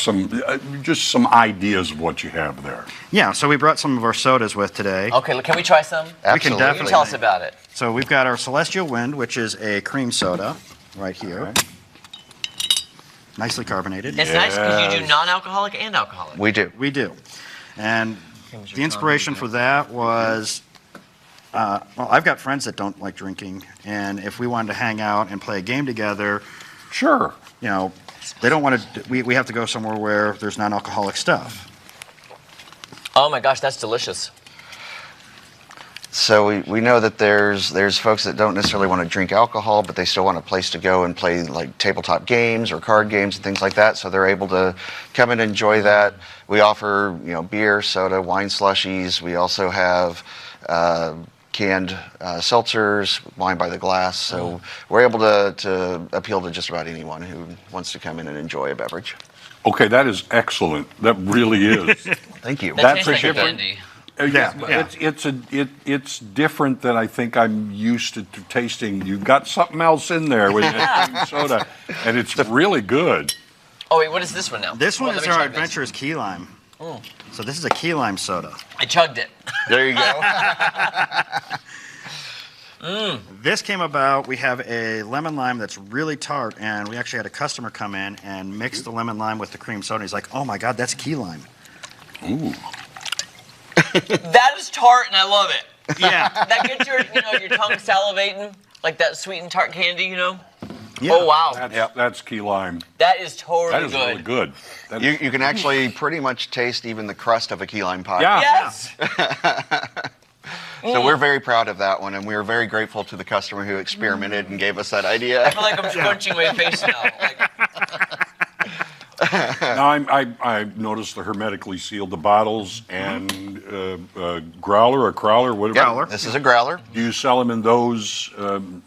just some ideas of what you have there.
Yeah, so we brought some of our sodas with today.
Okay, can we try some?
We can definitely.
Tell us about it.
So we've got our Celestial Wind, which is a cream soda right here. Nicely carbonated.
It's nice because you do non-alcoholic and alcoholic.
We do.
We do. And the inspiration for that was, well, I've got friends that don't like drinking, and if we wanted to hang out and play a game together,
sure.
You know, they don't want to, we have to go somewhere where there's non-alcoholic stuff.
Oh my gosh, that's delicious.
So we know that there's folks that don't necessarily want to drink alcohol, but they still want a place to go and play like tabletop games or card games and things like that. So they're able to come and enjoy that. We offer, you know, beer, soda, wine slushies. We also have canned seltzers, wine by the glass. So we're able to appeal to just about anyone who wants to come in and enjoy a beverage.
Okay, that is excellent. That really is.
Thank you.
That's
That tastes
a
like
different.
candy.
It's different than I think I'm used to tasting. You've got something else in there with that soda, and it's really good.
Oh wait, what is this one now?
This one is
let me
our
chug this.
Adventurous Key Lime. So this is a key lime soda.
I chugged it.
There you go.
This came about, we have a lemon lime that's really tart, and we actually had a customer come in and mix the lemon lime with the cream soda. He's like, oh my God, that's key lime.
Ooh.
That is tart, and I love it.
Yeah.
That gets your tongue salivating, like that sweet and tart candy, you know?
Yeah.
Oh, wow.
That's key lime.
That is totally
That is
good.
really good.
You can actually pretty much taste even the crust of a key lime pie.
Yeah.
Yes.
So we're very proud of that one, and we are very grateful to the customer who experimented and gave us that idea.
I feel like I'm scrunching my face now.
Now I noticed the hermetically sealed the bottles and growler or crowler. What
Growler. This is a growler.
Do you sell them in those?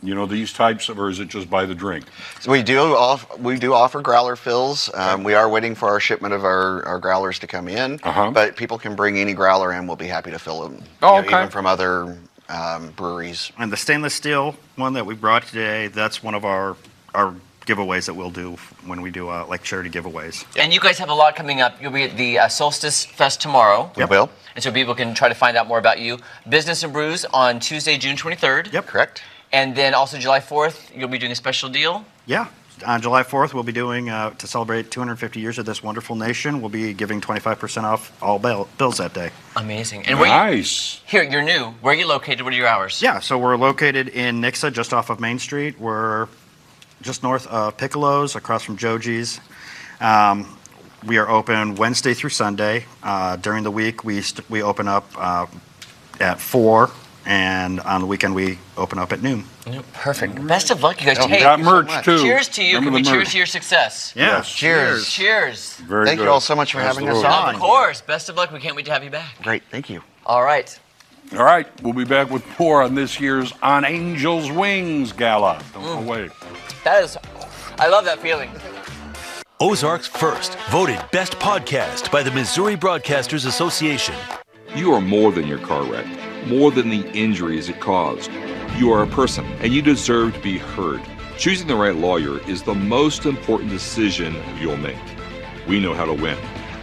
These types of, or is it just by the drink?
So we do offer growler fills. We are waiting for our shipment of our growlers to come in, but people can bring any growler in. We'll be happy to fill them. Even from other breweries.
And the stainless steel one that we brought today, that's one of our giveaways that we'll do when we do like charity giveaways.
And you guys have a lot coming up. You'll be at the Solstice Fest tomorrow.
We will.
And so people can try to find out more about you. Business and Brews on Tuesday, June 23rd.
Yep. Correct.
And then also July 4th, you'll be doing a special deal.
Yeah. On July 4th, we'll be doing, to celebrate 250 years of this wonderful nation, we'll be giving 25% off all bills that day.
Amazing. And
nice.
You're new. Where are you located? What are your hours?
Yeah, so we're located in Nixa, just off of Main Street. We're just north of Piccolo's, across from Joji's. We are open Wednesday through Sunday. During the week, we open up at 4, and on the weekend, we open up at noon.
Perfect. Best of luck, you guys.
We got merch, too.
Cheers to you.
Remember
Can we
the
cheers
merch.
to your success?
Yeah.
Yes. Cheers.
Cheers.
Very
Thank
good.
you all so much for having us
Absolutely.
on.
Of course. Best of luck. We can't wait to have you back.
Great. Thank you.
All right.
All right, we'll be back with more on this year's On Angels Wings Gala. Don't go away.
I love that feeling.
Ozark's first voted best podcast by the Missouri Broadcasters Association.
You are more than your car wreck, more than the injuries it caused. You are a person, and you deserve to be heard. Choosing the right lawyer is the most important decision you'll make. We know how to win.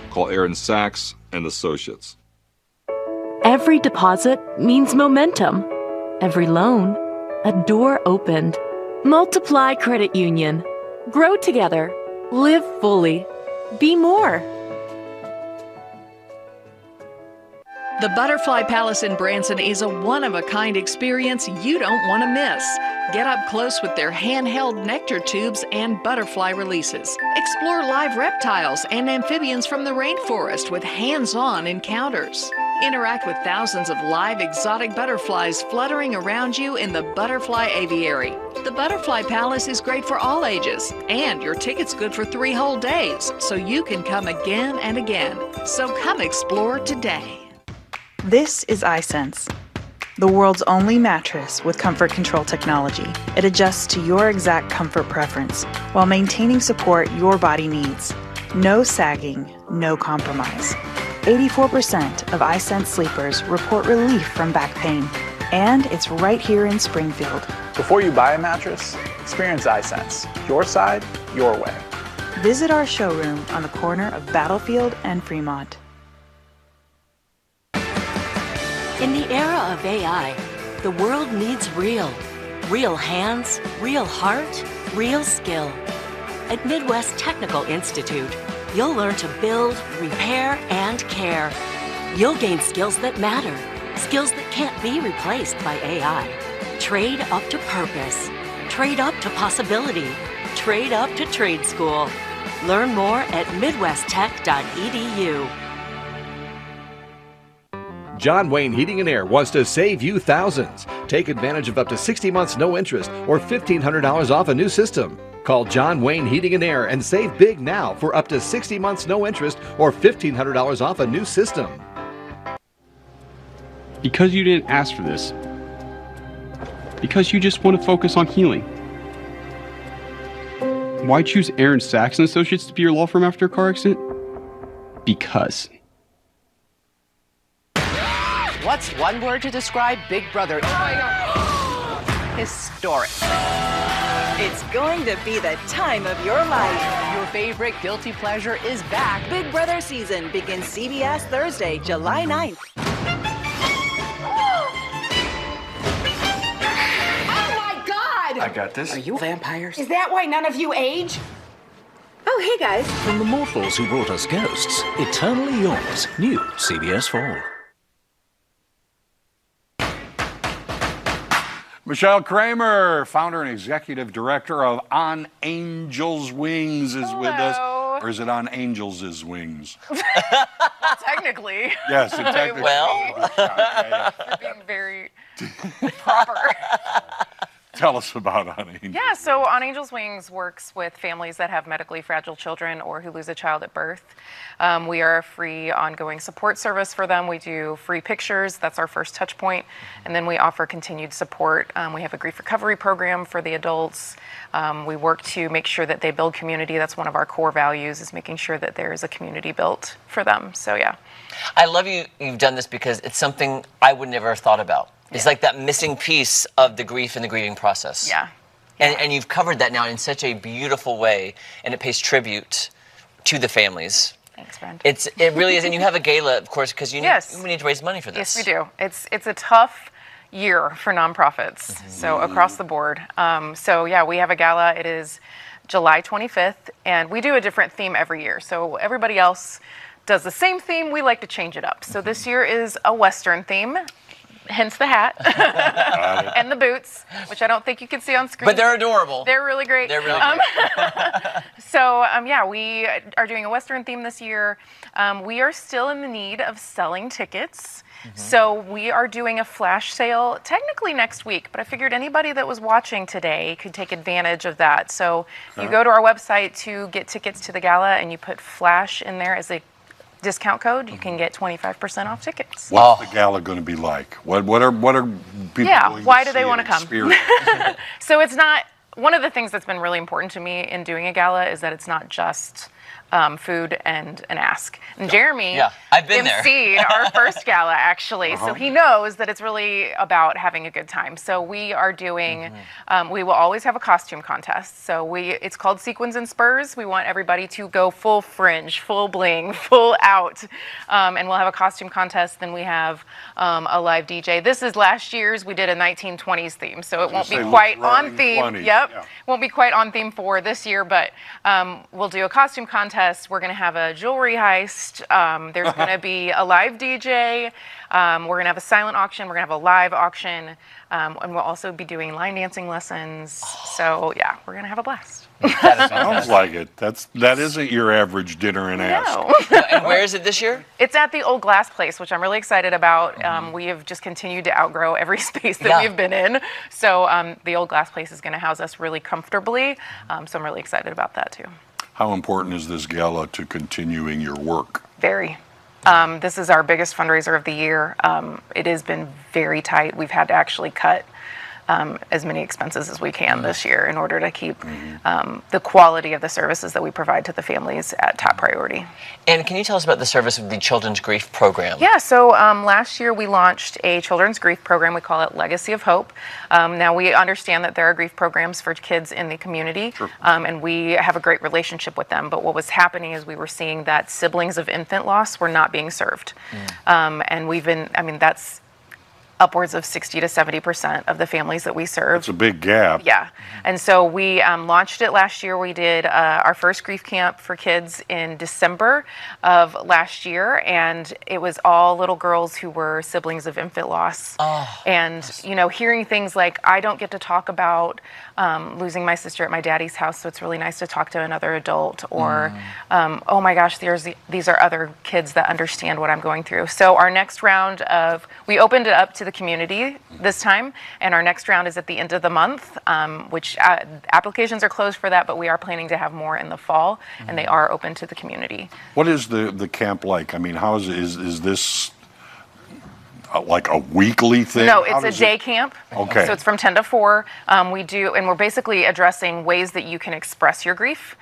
Call Aaron Sachs and Associates.
Every deposit means momentum. Every loan, a door opened. Multiply Credit Union. Grow together. Live fully. Be more.
The Butterfly Palace in Branson is a one-of-a-kind experience you don't want to miss. Get up close with their handheld nectar tubes and butterfly releases. Explore live reptiles and amphibians from the rainforest with hands-on encounters. Interact with thousands of live exotic butterflies fluttering around you in the Butterfly Aviary. The Butterfly Palace is great for all ages, and your ticket's good for 3 whole days, so you can come again and again. So come explore today.
This is iSense, the world's only mattress with comfort control technology. It adjusts to your exact comfort preference while maintaining support your body needs. No sagging, no compromise. 84% of iSense sleepers report relief from back pain, and it's right here in Springfield.
Before you buy a mattress, experience iSense. Your side, your way.
Visit our showroom on the corner of Battlefield and Fremont.
In the era of AI, the world needs real. Real hands, real heart, real skill. At Midwest Technical Institute, you'll learn to build, repair, and care. You'll gain skills that matter, skills that can't be replaced by AI. Trade up to purpose. Trade up to possibility. Trade up to trade school. Learn more at midwesttech.edu.
John Wayne Heating and Air wants to save you thousands. Take advantage of up to 60 months no interest or $1,500 off a new system. Call John Wayne Heating and Air and save big now for up to 60 months no interest or $1,500 off a new system.
Because you didn't ask for this. Because you just want to focus on healing. Why choose Aaron Sachs & Associates to be your law firm after a car accident? Because.
What's one word to describe Big Brother? Historic.
It's going to be the time of your life.
Your favorite guilty pleasure is back.
Big Brother season begins CBS Thursday, July 9th.
I
got this.
Are you vampires?
Is that why none of you age?
Oh, hey guys.
From the mortals who brought us ghosts, eternally yours, new CBS Fall.
Michelle Kramer, founder and executive director of On Angels Wings, is with us. Or is it On Angels' Wings?
Well, technically.
Yes, technically.
Well. You're being very proper.
Tell us about On Angels.
Yeah, so On Angels Wings works with families that have medically fragile children or who lose a child at birth. We are a free ongoing support service for them. We do free pictures. That's our first touch point. And then we offer continued support. We have a grief recovery program for the adults. We work to make sure that they build community. That's one of our core values, is making sure that there is a community built for them. So, yeah.
I love you've done this because it's something I would never have thought about. It's like that missing piece of the grief and the grieving process.
Yeah.
And you've covered that now in such a beautiful way, and it pays tribute to the families.
Thanks, friend.
It really is, and you have a gala, of course, because we need to raise money for this.
Yes, we do. It's a tough year for nonprofits, so across the board. So yeah, we have a gala. It is July 25th, and we do a different theme every year. So everybody else does the same theme. We like to change it up. So this year is a Western theme. Hence the hat and the boots, which I don't think you can see on screen.
But they're adorable.
They're really great.
They're really great.
So, yeah, we are doing a Western theme this year. We are still in the need of selling tickets. So we are doing a flash sale technically next week, but I figured anybody that was watching today could take advantage of that. So you go to our website to get tickets to the gala and you put flash in there as a discount code, you can get 25% off tickets.
What's the gala going to be like? What are people?
Yeah, why do they want to come?
Experience?
So it's not, one of the things that's been really important to me in doing a gala is that it's not just food and an ask. And Jeremy
I've been
emceed our first gala, actually, so he knows that it's really about having a good time. So we are doing, we will always have a costume contest. So it's called Sequins and Spurs. We want everybody to go full fringe, full bling, full out, and we'll have a costume contest. Then we have a live DJ. This is last year's. We did a 1920s theme, so it won't be quite on theme. Won't be quite on theme for this year, but we'll do a costume contest. We're going to have a jewelry heist. There's going to be a live DJ. We're going to have a silent auction. We're going to have a live auction. And we'll also be doing line dancing lessons. So, yeah, we're going to have a blast.
Sounds like it. That isn't your average dinner and ask.
And where is it this year?
It's at the Old Glass Place, which I'm really excited about. We have just continued to outgrow every space that we've been in. So the Old Glass Place is going to house us really comfortably. So I'm really excited about that, too.
How important is this gala to continuing your work?
Very. This is our biggest fundraiser of the year. It has been very tight. We've had to actually cut as many expenses as we can this year in order to keep the quality of the services that we provide to the families at top priority.
And can you tell us about the service of the Children's Grief Program?
Yeah, so last year we launched a children's grief program. We call it Legacy of Hope. Now we understand that there are grief programs for kids in the community, and we have a great relationship with them. But what was happening is we were seeing that siblings of infant loss were not being served. And we've been, that's upwards of 60 to 70% of the families that we serve.
It's a big gap.
Yeah. And so we launched it last year. We did our first grief camp for kids in December of last year, and it was all little girls who were siblings of infant loss. And, hearing things like, I don't get to talk about losing my sister at my daddy's house, so it's really nice to talk to another adult, or, oh my gosh, these are other kids that understand what I'm going through. So our next round we opened it up to the community this time, and our next round is at the end of the month, which applications are closed for that, but we are planning to have more in the fall, and they are open to the community.
What is the camp like? I mean, how is this like a weekly thing?
No, it's a day camp.
Okay.
So it's from 10 to 4. We're basically addressing ways that you can express your grief.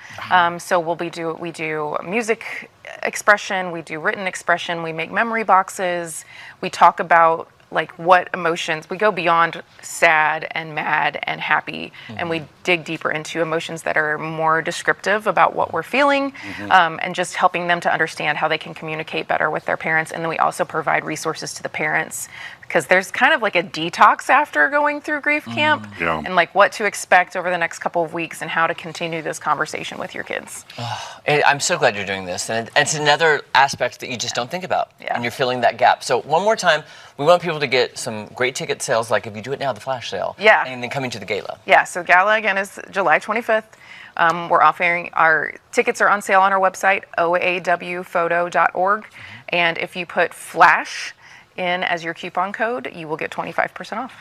So we do music expression, we do written expression, we make memory boxes, we talk about what emotions, we go beyond sad and mad and happy, and we dig deeper into emotions that are more descriptive about what we're feeling, and just helping them to understand how they can communicate better with their parents. And then we also provide resources to the parents, because there's kind of like a detox after going through grief camp, and what to expect over the next couple of weeks and how to continue this conversation with your kids.
I'm so glad you're doing this, and it's another aspect that you just don't think about, and you're filling that gap. So one more time, we want people to get some great ticket sales, like if you do it now, the flash sale, and then coming to the gala.
Yeah, so gala again is July 25th. We're offering, our tickets are on sale on our website, oawphoto.org, and if you put FLASH in as your coupon code, you will get 25% off.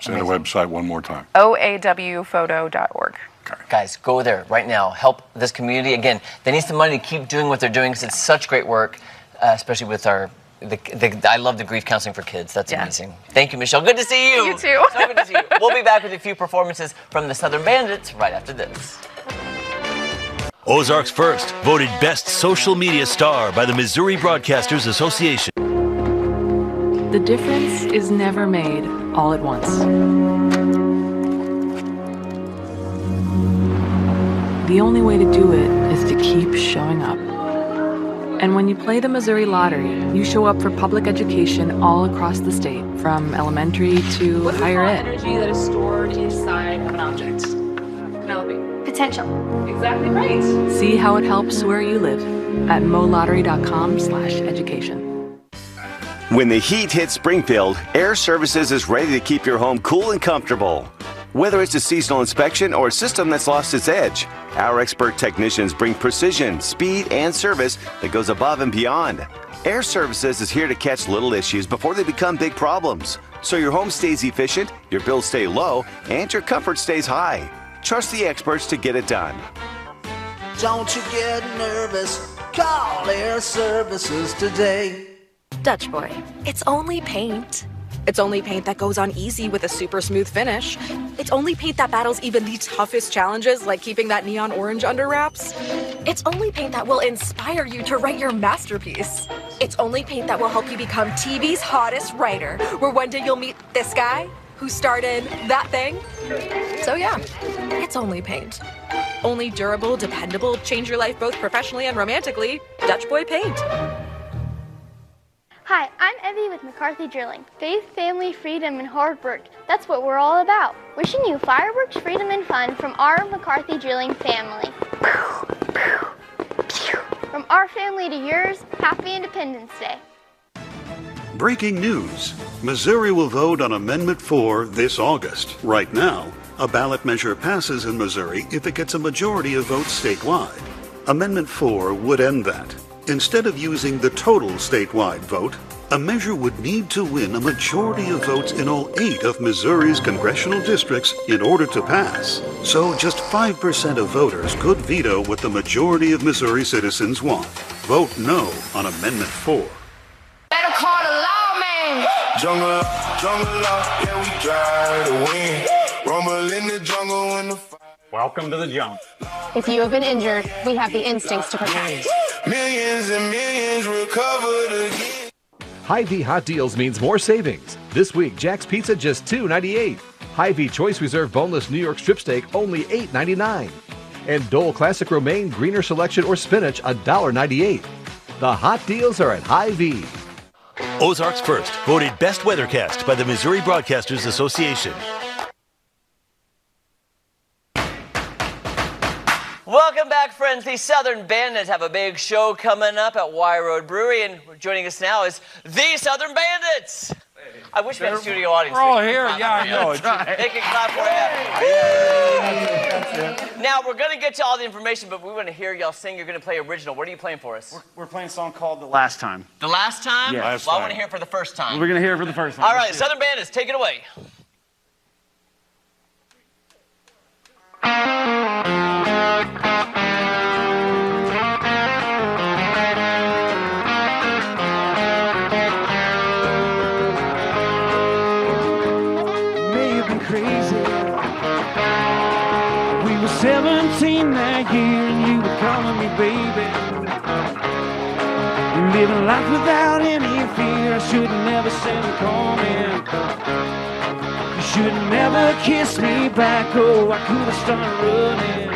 Say the website one more time.
oawphoto.org.
Guys, go there right now. Help this community. Again, they need some money to keep doing what they're doing, because it's such great work, especially with I love the grief counseling for kids. That's amazing. Thank you, Michelle. Good to see you.
You too.
So good to see you. We'll be back with a few performances from the Southern Bandits right after this.
Ozarks First, voted Best Social Media Star by the Missouri Broadcasters Association.
The difference is never made all at once. The only way to do it is to keep showing up. And when you play the Missouri Lottery, you show up for public education all across the state, from elementary to higher ed.
Energy that is stored inside of an object. Penelope. Potential. Exactly right.
See how it helps where you live at molottery.com/education.
When the heat hits Springfield, Air Services is ready to keep your home cool and comfortable. Whether it's a seasonal inspection or a system that's lost its edge, our expert technicians bring precision, speed, and service that goes above and beyond. Air Services is here to catch little issues before they become big problems, so your home stays efficient, your bills stay low, and your comfort stays high. Trust the experts to get it done.
Don't you get nervous, call Air Services today.
Dutch Boy, it's only paint. It's only paint that goes on easy with a super smooth finish. It's only paint that battles even the toughest challenges, like keeping that neon orange under wraps. It's only paint that will inspire you to write your masterpiece. It's only paint that will help you become TV's hottest writer, where one day you'll meet this guy who starred in that thing. So yeah, it's only paint. Only durable, dependable, change your life both professionally and romantically. Dutch Boy paint.
Hi, I'm Evie with McCarthy Drilling. Faith, family, freedom, and hard work. That's what we're all about. Wishing you fireworks, freedom, and fun from our McCarthy Drilling family. From our family to yours, happy Independence Day.
Breaking news. Missouri will vote on Amendment 4 this August. Right now, a ballot measure passes in Missouri if it gets a majority of votes statewide. Amendment 4 would end that. Instead of using the total statewide vote, a measure would need to win a majority of votes in all 8 of Missouri's congressional districts in order to pass. So just 5% of voters could veto what the majority of Missouri citizens want. Vote no on Amendment 4.
Better call the lawman. Jungle, jungle, yeah, we try to win.
Welcome to the jump.
If you have been injured, we have the instincts to protect.
Millions and millions recovered again.
Hy-Vee Hot Deals means more savings. This week, Jack's Pizza just $2.98. Hy-Vee Choice Reserve Boneless New York Strip Steak only $8.99. And Dole Classic Romaine Greener Selection or Spinach $1.98. The hot deals are at Hy-Vee.
Ozarks First, voted Best Weathercast by the Missouri Broadcasters Association.
Welcome back, friends. The Southern Bandits have a big show coming up at Y Road Brewery, and joining us now is the Southern Bandits. I wish we had a studio audience.
We're all here. Yeah, I know.
They can clap for you. Now, we're going to get to all the information, but we want to hear y'all sing. You're going to play original. What are you playing for us?
We're playing a song called The Last Time.
The Last Time?
Yeah.
Well, I want to hear it for the first time.
We're going to hear it for the first time.
All right, Southern Bandits, take it away.
May have been crazy. We were 17 that year and you were calling me baby. Living life without any fear. I should have never said a comment. You should have never kissed me back. Oh, I could have started running.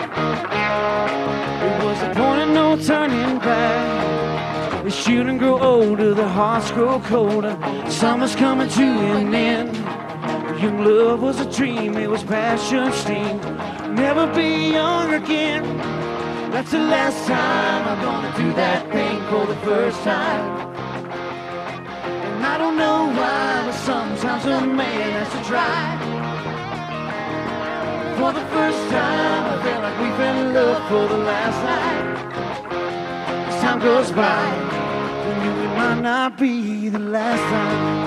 It was the point of no turning back. The shooting grow older, the hearts grow colder. Summer's coming to an end. Young love was a dream, it was passion steam. Never be young again. That's the last time I'm gonna do that thing for the first time. And I don't know why, but sometimes a man has to try. For the first time, I felt like we fell in love for the last night. As time goes by, we knew it might not be the last time.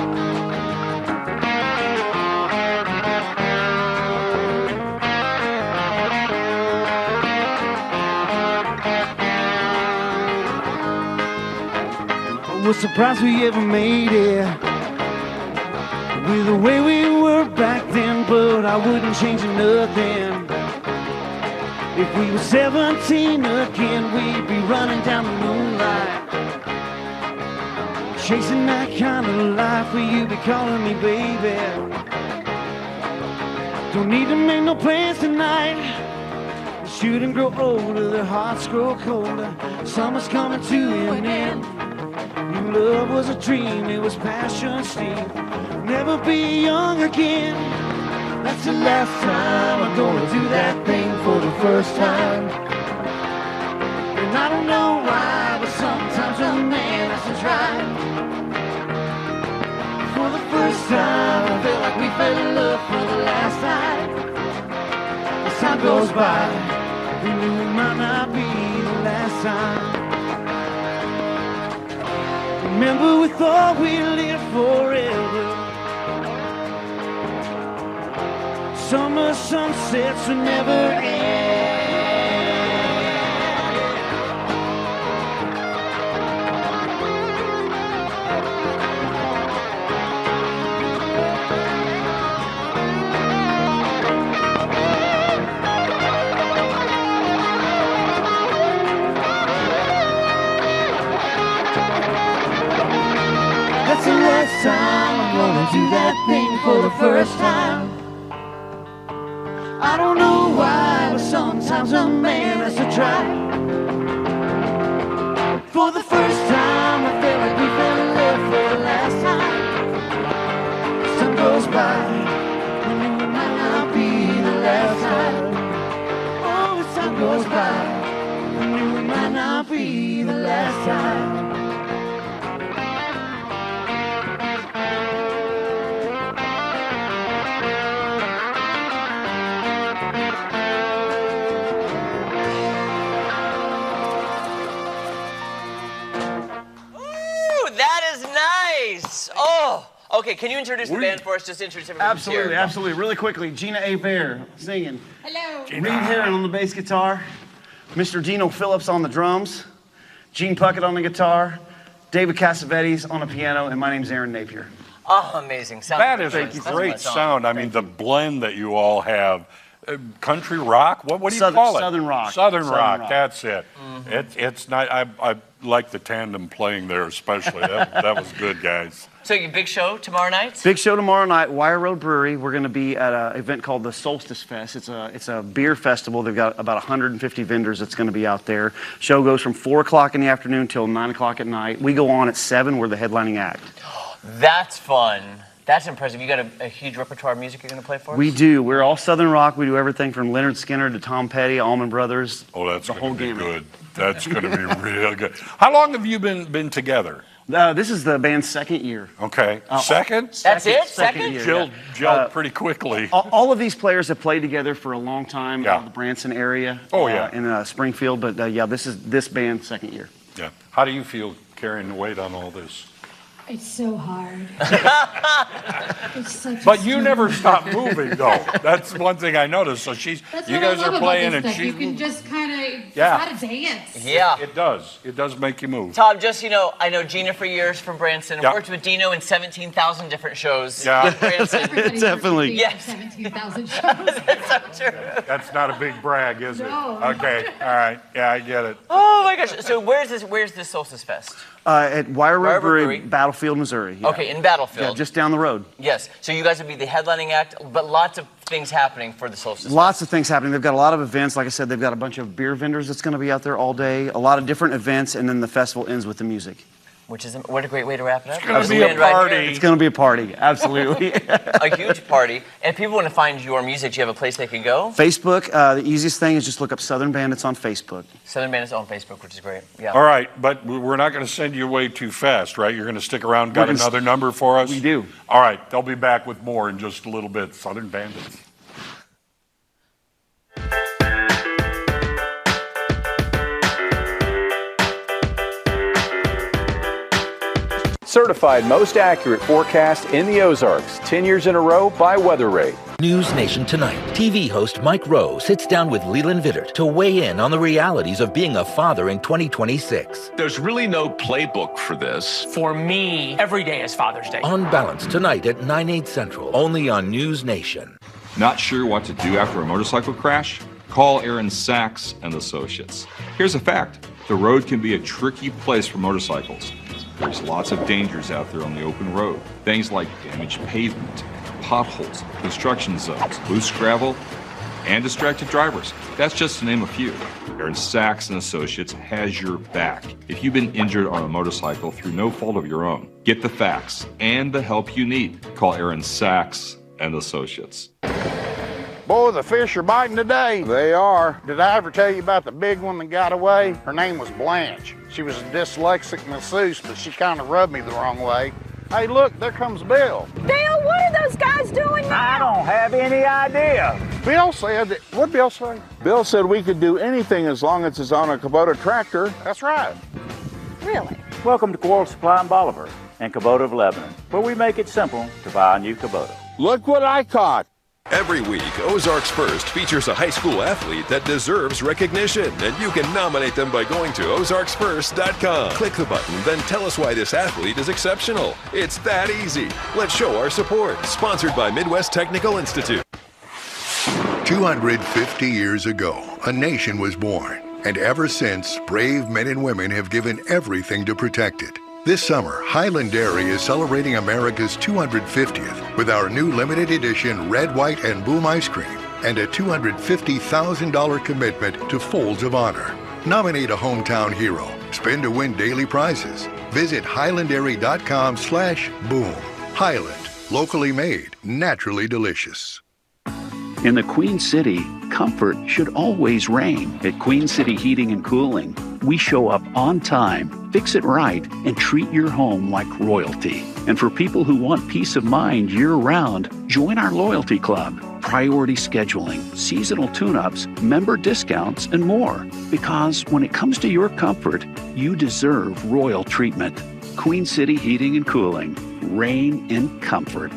I was surprised we ever made it with the way we were back then, but I wouldn't change nothing. If we were 17 again, we'd be running down the moonlight, chasing that kind of life where you'd be calling me baby. Don't need to make no plans tonight. The shooting grow older, the hearts grow colder. Summer's coming to an end. New love was a dream, it was passion steam. Never be young again. That's the last time I'm gonna do that thing for the first time. And I don't know why, but sometimes a man has to try. For the first time, I feel like we fell in love for the last time. As time goes by, we knew it might not be the last time. Remember we thought we'd live forever. Summer sunsets would never end. That's the last time I'm gonna do that thing for the first time. I don't know why, but sometimes a man has to try. For the first time, I feel like we fell in love for the last time. As time goes by, we knew it might not be the last time. Oh, as time goes by, we knew it might not be the last time.
Oh, okay. Can you introduce the band for us? Just introduce everyone.
Absolutely, absolutely. Really quickly, Gina A. Bear singing.
Hello.
Reed Heron on the bass guitar. Mr. Dino Phillips on the drums. Gene Puckett on the guitar. David Cassavetes on the piano. And my name's Aaron Napier.
Oh, amazing.
That is a great sound. I mean, the blend that you all have, country rock? What do you
Southern-
call it?
Southern rock.
Southern
Southern
rock.
rock.
That's it. It's not. I like the tandem playing there especially. That was good, guys.
So your big show tomorrow night?
Big show tomorrow night, Wire Road Brewery. We're going to be at an event called the Solstice Fest. It's a beer festival. They've got about 150 vendors that's going to be out there. Show goes from 4 o'clock in the afternoon till 9 o'clock at night. We go on at 7. We're the headlining act.
That's fun. That's impressive. You got a huge repertoire of music you're going to play for us?
We do. We're all Southern rock. We do everything from Leonard Skinner to Tom Petty, Allman Brothers.
Oh, that's going to be good. That's going to be real good. How long have you been together?
This is the band's second year.
Okay. Second?
That's it? Second?
Year,
Gelled pretty quickly.
All of these players have played together for a long time out of the Branson area.
Oh, yeah.
In Springfield. But this is this band's second year.
Yeah. How do you feel carrying the weight on all this?
It's so hard. It's such
But
a
you
struggle.
never stop moving, though. That's one thing I noticed. So you
That's
guys
what I love
are
about
playing
this
and
stuff.
she's
You can just kind of
Yeah.
gotta dance.
Yeah.
It does. It does make you move.
Tom, just, I know Gina for years from Branson. I've
Yeah.
worked with Dino in 17,000 different shows.
Yeah.
in Branson.
Everybody's
Definitely.
Yes. 17,000 shows.
That's so true.
That's not a big brag, is it?
No.
Okay. All right. Yeah, I get it.
Oh my gosh. So where's this Solstice Fest?
At Wire
Wire
Road
Road
Brewery,
Brewery.
Battlefield, Missouri. Yeah.
Okay, in Battlefield.
Yeah, just down the road.
Yes. So you guys would be the headlining act, but lots of things happening for the Solstice
Lots of things happening. They've got a lot of events. Like I said, they've got a bunch of beer vendors that's going to be out there all day. A lot of different events, and then the festival ends with the music.
Which is what a great way to wrap it up.
It's going to be a party.
It's going to be a party, absolutely.
A huge party. And if people want to find your music, do you have a place they can go?
Facebook, the easiest thing is just look up Southern Bandits on Facebook.
Southern Bandits on Facebook, which is great. Yeah.
All right, but we're not going to send you away too fast, right? You're going to stick around. Got another number for us?
We do.
All right, they'll be back with more in just a little bit. Southern Bandits.
Certified most accurate forecast in the Ozarks, 10 years in a row by Weather Rate.
News Nation tonight. TV host Mike Rowe sits down with Leland Vittert to weigh in on the realities of being a father in 2026.
There's really no playbook for this. For me, every day is Father's Day.
On Balance tonight at 9/8 Central, only on News Nation.
Not sure what to do after a motorcycle crash? Call Aaron Sachs and Associates. Here's a fact. The road can be a tricky place for motorcycles. There's lots of dangers out there on the open road. Things like damaged pavement, potholes, construction zones, loose gravel, and distracted drivers. That's just to name a few. Aaron Sachs and Associates has your back. If you've been injured on a motorcycle through no fault of your own, get the facts and the help you need. Call Aaron Sachs and Associates.
Boy, the fish are biting today. They are. Did I ever tell you about the big one that got away? Her name was Blanche. She was a dyslexic masseuse, but she kind of rubbed me the wrong way. Hey, look, there comes Bill.
Bill, what are those guys doing now?
I don't have any idea. Bill said that, what'd Bill say? Bill said we could do anything as long as it's on a Kubota tractor. That's right.
Really?
Welcome to Quarles Supply in Bolivar and Kubota of Lebanon, where we make it simple to buy a new Kubota.
Look what I caught.
Every week, Ozarks First features a high school athlete that deserves recognition, and you can nominate them by going to ozarksfirst.com. Click the button, then tell us why this athlete is exceptional. It's that easy. Let's show our support. Sponsored by Midwest Technical Institute.
250 years ago, a nation was born, and ever since, brave men and women have given everything to protect it. This summer, Highland Dairy is celebrating America's 250th with our new limited edition Red, White, and Boom ice cream and a $250,000 commitment to Folds of Honor. Nominate a hometown hero. Spin to win daily prizes. Visit highlanddairy.com/boom. Highland, locally made, naturally delicious.
In the Queen City, comfort should always reign. At Queen City Heating and Cooling, we show up on time, fix it right, and treat your home like royalty. And for people who want peace of mind year-round, join our loyalty club. Priority scheduling, seasonal tune-ups, member discounts, and more. Because when it comes to your comfort, you deserve royal treatment. Queen City Heating and Cooling. Reign in comfort.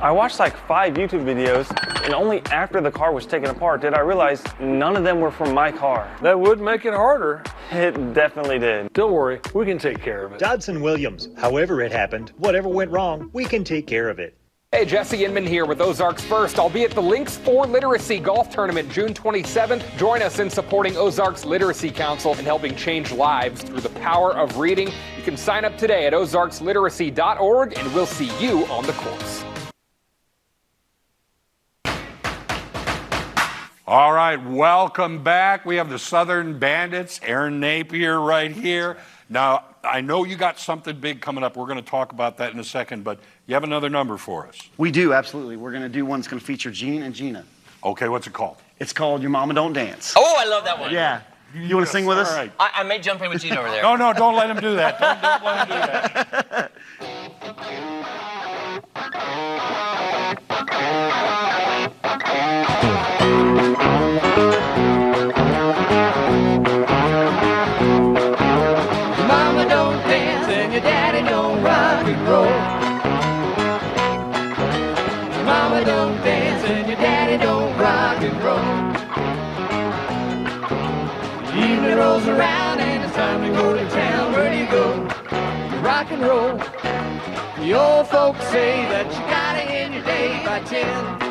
I watched like 5 YouTube videos, and only after the car was taken apart did I realize none of them were from my car.
That would make it harder.
It definitely did.
Don't worry, we can take care of it.
Dodson Williams. However it happened, whatever went wrong, we can take care of it.
Hey, Jesse Inman here with Ozarks First. I'll be at the Links 4 Literacy Golf Tournament June 27th. Join us in supporting Ozarks Literacy Council and helping change lives through the power of reading. You can sign up today at ozarksliteracy.org, and we'll see you on the course.
All right, welcome back. We have the Southern Bandits, Aaron Napier right here. Now, I know you got something big coming up. We're going to talk about that in a second, but you have another number for us.
We do, absolutely. We're going to do one that's going to feature Gene and Gina.
Okay, what's it called?
It's called Your Mama Don't Dance.
Oh, I love that one.
Yeah. You want to sing with us?
All right.
I may jump in with Gene over there.
No, don't let him do that. Don't let him do that.
Mama don't dance and your daddy don't rock and roll. Mama don't dance and your daddy don't rock and roll. Evening rolls around and it's time to go to town. Where do you go? Rock and roll. The old folks say that you gotta end your day by 10.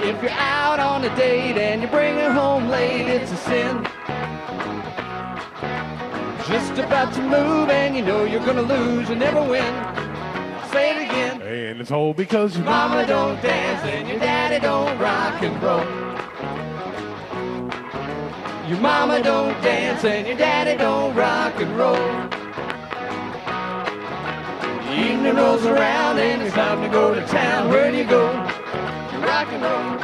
If you're out on a date and you bring her home late, it's a sin. Just about to move and you know you're gonna lose, you never win. Say it again.
And it's all because your
Mama don't dance and your daddy don't rock and roll. Your mama don't dance and your daddy don't rock and roll. The evening rolls around and it's time to go to town. Where do you go? Rock and roll.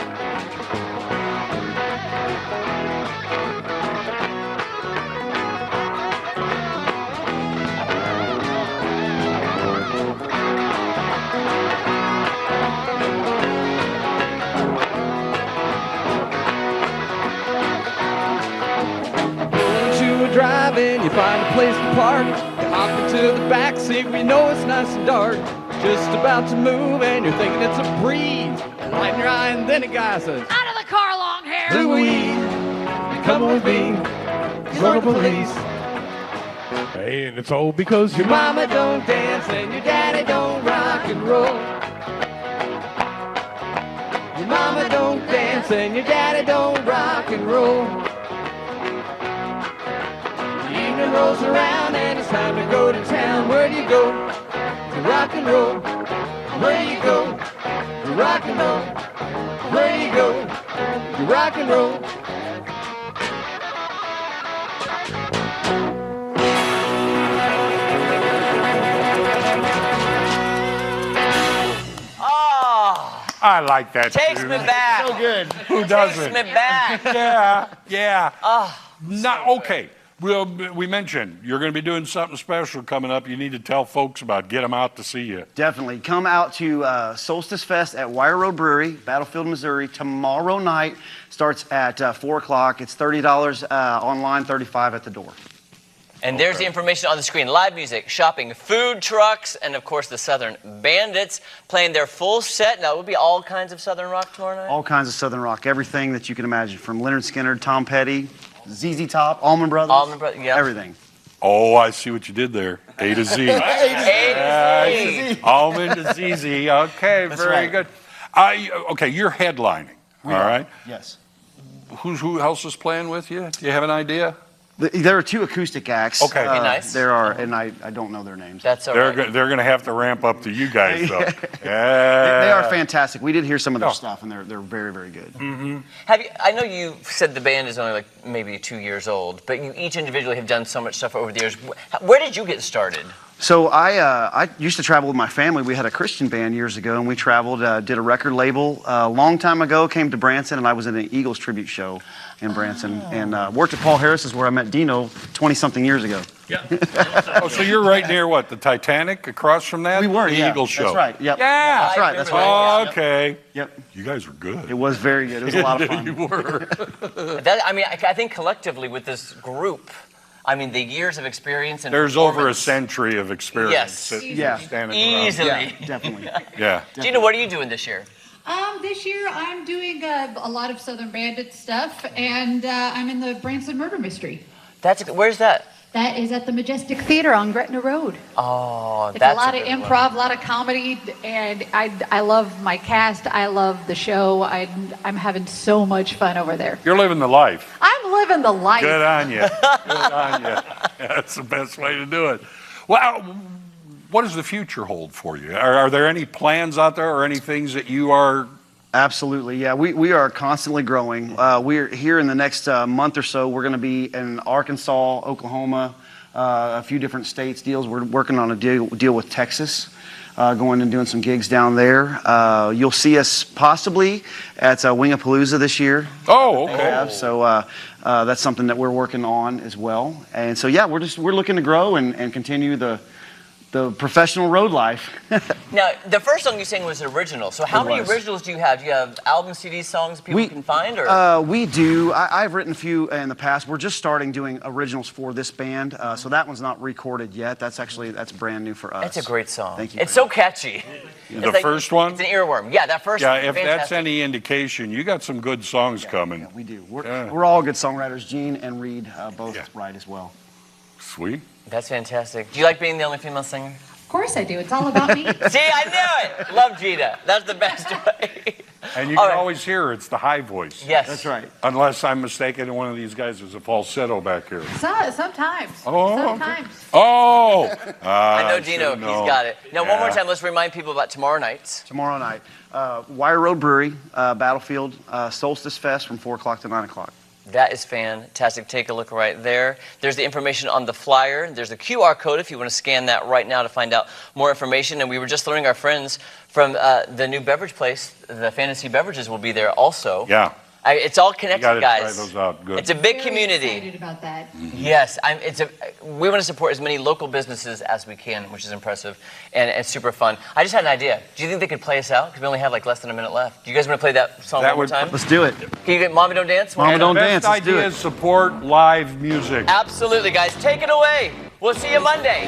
Driving, you find a place to park. You hop into the back seat, we know it's nice and dark. Just about to move and you're thinking it's a breeze. Light in your eye and then a guy says,
Out of the car, long hair!
Louise, come with me, for the police.
And it's all because
Your mama don't dance and your daddy don't rock and roll. Your mama don't dance and your daddy don't rock and roll. Evening rolls around and it's time to go to town. Where do you go? To rock and roll. Where do you go? To rock and roll. Where do you go? To rock and roll.
I like that.
Takes
tune.
me back.
So good.
Who doesn't?
Takes me back.
Yeah.
Oh,
Not okay. Well, we mentioned you're going to be doing something special coming up. You need to tell folks about. Get them out to see you.
Definitely. Come out to Solstice Fest at Wire Road Brewery, Battlefield, Missouri, tomorrow night. Starts at 4 o'clock. It's $30 online, $35 at the door.
And there's the information on the screen. Live music, shopping, food trucks, and of course the Southern Bandits playing their full set. Now, it will be all kinds of Southern rock tomorrow night?
All kinds of Southern rock. Everything that you can imagine, from Leonard Skinner, Tom Petty, ZZ Top, Allman Brothers.
Yeah.
Everything.
Oh, I see what you did there. A to Z.
A to Z.
Almond to ZZ. Okay,
That's
very
right.
good. Okay, you're headlining. All right.
Yes.
Who else is playing with you? Do you have an idea?
There are two acoustic acts.
Okay.
Nice.
There are, and I don't know their names.
That's all
They're
right.
they're going to have to ramp up to you guys, though.
They are fantastic. We did hear some of their stuff, and they're very, very good.
Mm-hmm.
Have you? I know you said the band is only like maybe 2 years old, but you each individually have done so much stuff over the years. Where did you get started?
So I used to travel with my family. We had a Christian band years ago, and we traveled, did a record label a long time ago, came to Branson, and I was in an Eagles tribute show in Branson, and worked at Paul Harris's, where I met Dino 20-something years ago.
Yeah. Oh, so you're right near what? The Titanic across from that?
We were,
the
yeah.
Eagles show.
That's right. Yep.
Yeah.
That's right. That's right.
Oh, okay.
Yep.
You guys were good.
It was very good. It was a lot of fun.
You were.
I think collectively with this group, I mean, the years of experience and
There's over a century of experience.
Yes.
Standing around.
Easily.
Yeah, definitely.
Yeah.
Gina, what are you doing this year?
This year I'm doing a lot of Southern Bandit stuff, and I'm in the Branson Murder Mystery.
Where's that?
That is at the Majestic Theater on Gretna Road.
Oh,
It's
that's
a lot
a
of
good
improv,
one.
a lot of comedy, and I love my cast. I love the show. I'm having so much fun over there.
You're living the life.
I'm living the life.
Good on you. Good on you. That's the best way to do it. Well, what does the future hold for you? Are there any plans out there or any things that you are...
Absolutely, yeah. We are constantly growing. We're here in the next month or so. We're going to be in Arkansas, Oklahoma, a few different states deals. We're working on a deal with Texas, going and doing some gigs down there. You'll see us possibly at Wingapalooza this year.
Oh, okay.
So that's something that we're working on as well. And so yeah, we're looking to grow and continue the professional road life.
Now, the first song you sang was original. So how many originals do you have? Do you have album, CD songs people can find? Or?
We do. I've written a few in the past. We're just starting doing originals for this band. So that one's not recorded yet. That's brand new for us.
That's a great song.
Thank you.
It's so catchy.
The first one?
It's an earworm. Yeah, that first
Yeah,
one.
if
Fantastic.
that's any indication, you got some good songs coming.
Yeah, we do. We're all good songwriters. Gene and Reed both write as well.
Sweet.
That's fantastic. Do you like being the only female singer?
Of course I do. It's all about me.
See, I knew it. Love Gina. That's the best way.
And you
All
can
right.
always hear it's the high voice.
Yes.
That's right.
Unless I'm mistaken and one of these guys is a falsetto back here.
Sometimes.
Oh,
Sometimes.
Oh!
I know Dino. He's got it. Now, one more
Yeah.
time, let's remind people about tomorrow night.
Tomorrow night, Wire Road Brewery, Battlefield, Solstice Fest from 4 o'clock to 9 o'clock.
That is fantastic. Take a look right there. There's the information on the flyer. There's a QR code if you want to scan that right now to find out more information. And we were just learning our friends from the new beverage place, the Fantasy Beverages, will be there also.
Yeah.
It's all connected,
You gotta
guys.
try those out. Good.
It's a big
Very
community.
excited about that.
Yes, we want to support as many local businesses as we can, which is impressive, and it's super fun. I just had an idea. Do you think they could play us out? Because we only have like less than a minute left. Do you guys want to play that song one more time?
Let's do it.
Can you get Mama Don't Dance?
Mama Don't
The
Dance.
best
Let's do
idea
it.
is support live music.
Absolutely, guys. Take it away. We'll see you Monday.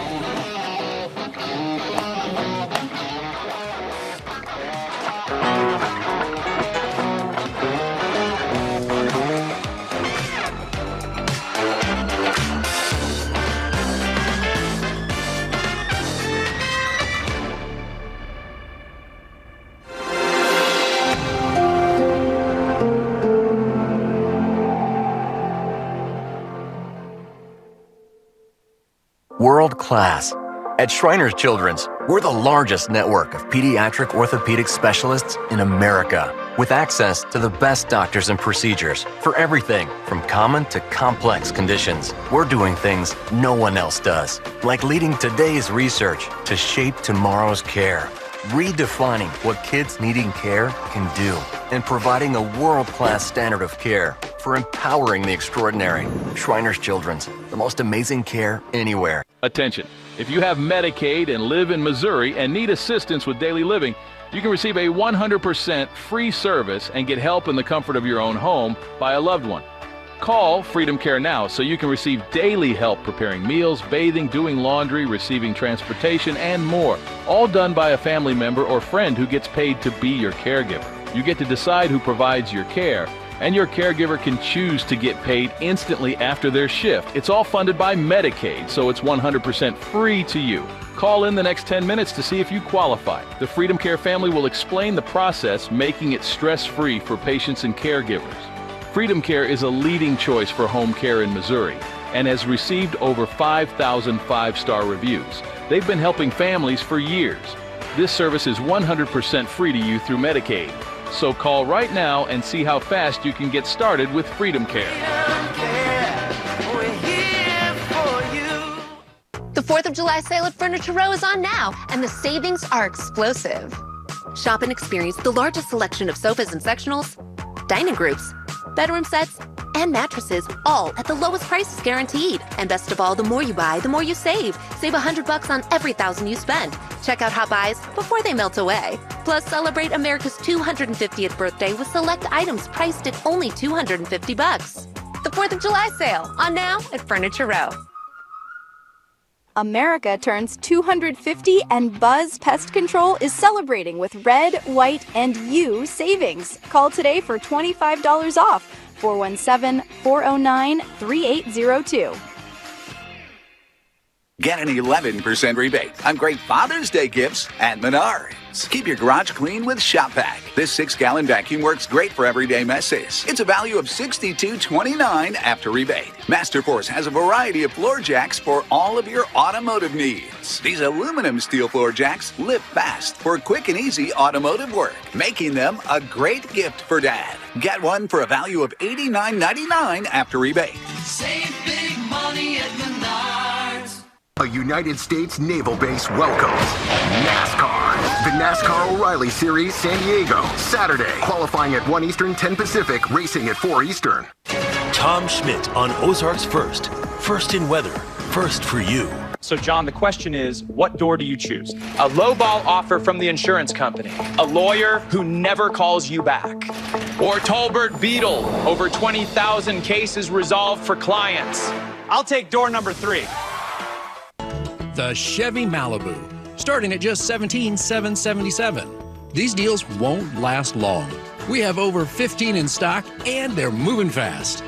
World class. At Shriners Children's, we're the largest network of pediatric orthopedic specialists in America, with access to the best doctors and procedures for everything from common to complex conditions. We're doing things no one else does, like leading today's research to shape tomorrow's care, redefining what kids needing care can do, and providing a world-class standard of care for empowering the extraordinary. Shriners Children's, the most amazing care anywhere.
Attention. If you have Medicaid and live in Missouri and need assistance with daily living, you can receive a 100% free service and get help in the comfort of your own home by a loved one. Call Freedom Care now so you can receive daily help preparing meals, bathing, doing laundry, receiving transportation, and more, all done by a family member or friend who gets paid to be your caregiver. You get to decide who provides your care, and your caregiver can choose to get paid instantly after their shift. It's all funded by Medicaid, so it's 100% free to you. Call in the next 10 minutes to see if you qualify. The Freedom Care family will explain the process, making it stress-free for patients and caregivers. Freedom Care is a leading choice for home care in Missouri and has received over 5,000 five-star reviews. They've been helping families for years. This service is 100% free to you through Medicaid. So call right now and see how fast you can get started with Freedom Care.
The 4th of July sale at Furniture Row is on now, and the savings are explosive. Shop and experience the largest selection of sofas and sectionals, dining groups, bedroom sets, and mattresses, all at the lowest prices guaranteed. And best of all, the more you buy, the more you save. Save $100 on every $1,000 you spend. Check out hot buys before they melt away. Plus, celebrate America's 250th birthday with select items priced at only $250. The 4th of July sale, on now at Furniture Row.
America turns 250 and Buzz Pest Control is celebrating with red, white, and U savings. Call today for $25 off. 417-409-3802.
Get an 11% rebate on great Father's Day gifts at Menards. Keep your garage clean with Shop Vac. This 6-gallon vacuum works great for everyday messes. It's a value of $62.29 after rebate. Masterforce has a variety of floor jacks for all of your automotive needs. These aluminum steel floor jacks lift fast for quick and easy automotive work, making them a great gift for Dad. Get one for a value of $89.99 after rebate.
Save big money at Menards.
A United States Naval Base welcomes NASCAR. The NASCAR O'Reilly Series San Diego, Saturday. Qualifying at 1 Eastern, 10 Pacific, racing at 4 Eastern.
Tom Schmidt on Ozarks First. First in weather, first for you.
So, John, the question is, what door do you choose? A lowball offer from the insurance company, a lawyer who never calls you back, or Tolbert Beetle, over 20,000 cases resolved for clients. I'll take door number 3.
The Chevy Malibu, starting at just $17,777. These deals won't last long. We have over 15 in stock, and they're moving fast.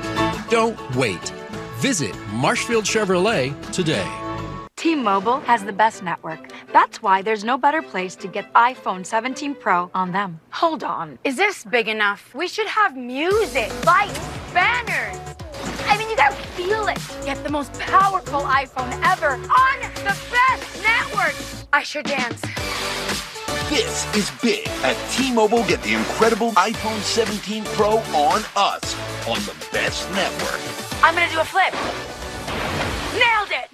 Don't wait. Visit Marshfield Chevrolet today.
T-Mobile has the best network. That's why there's no better place to get iPhone 17 Pro on them.
Hold on. Is this big enough? We should have music, lights, banners. I mean, you gotta feel it. Get the most powerful iPhone ever on the best network. I should dance.
This is big. At T-Mobile, get the incredible iPhone 17 Pro on us, on the best network.
I'm gonna do a flip. Nailed it.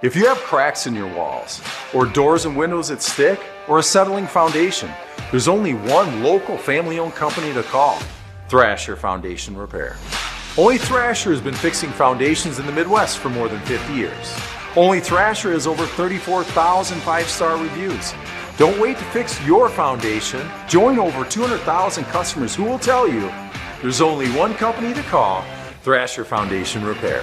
If you have cracks in your walls, or doors and windows that stick, or a settling foundation, there's only one local family-owned company to call: Thrasher Foundation Repair. Only Thrasher has been fixing foundations in the Midwest for more than 50 years. Only Thrasher has over 34,000 5-star reviews. Don't wait to fix your foundation. Join over 200,000 customers who will tell you there's only one company to call: Thrasher Foundation Repair.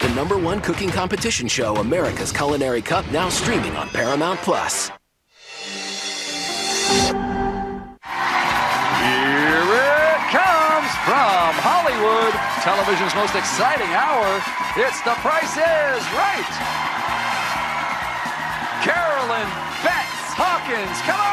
The #1 cooking competition show, America's Culinary Cup, now streaming on Paramount+.
Here it comes from Hollywood, television's most exciting hour. It's The Price is Right. Carolyn Betts Hawkins, come on!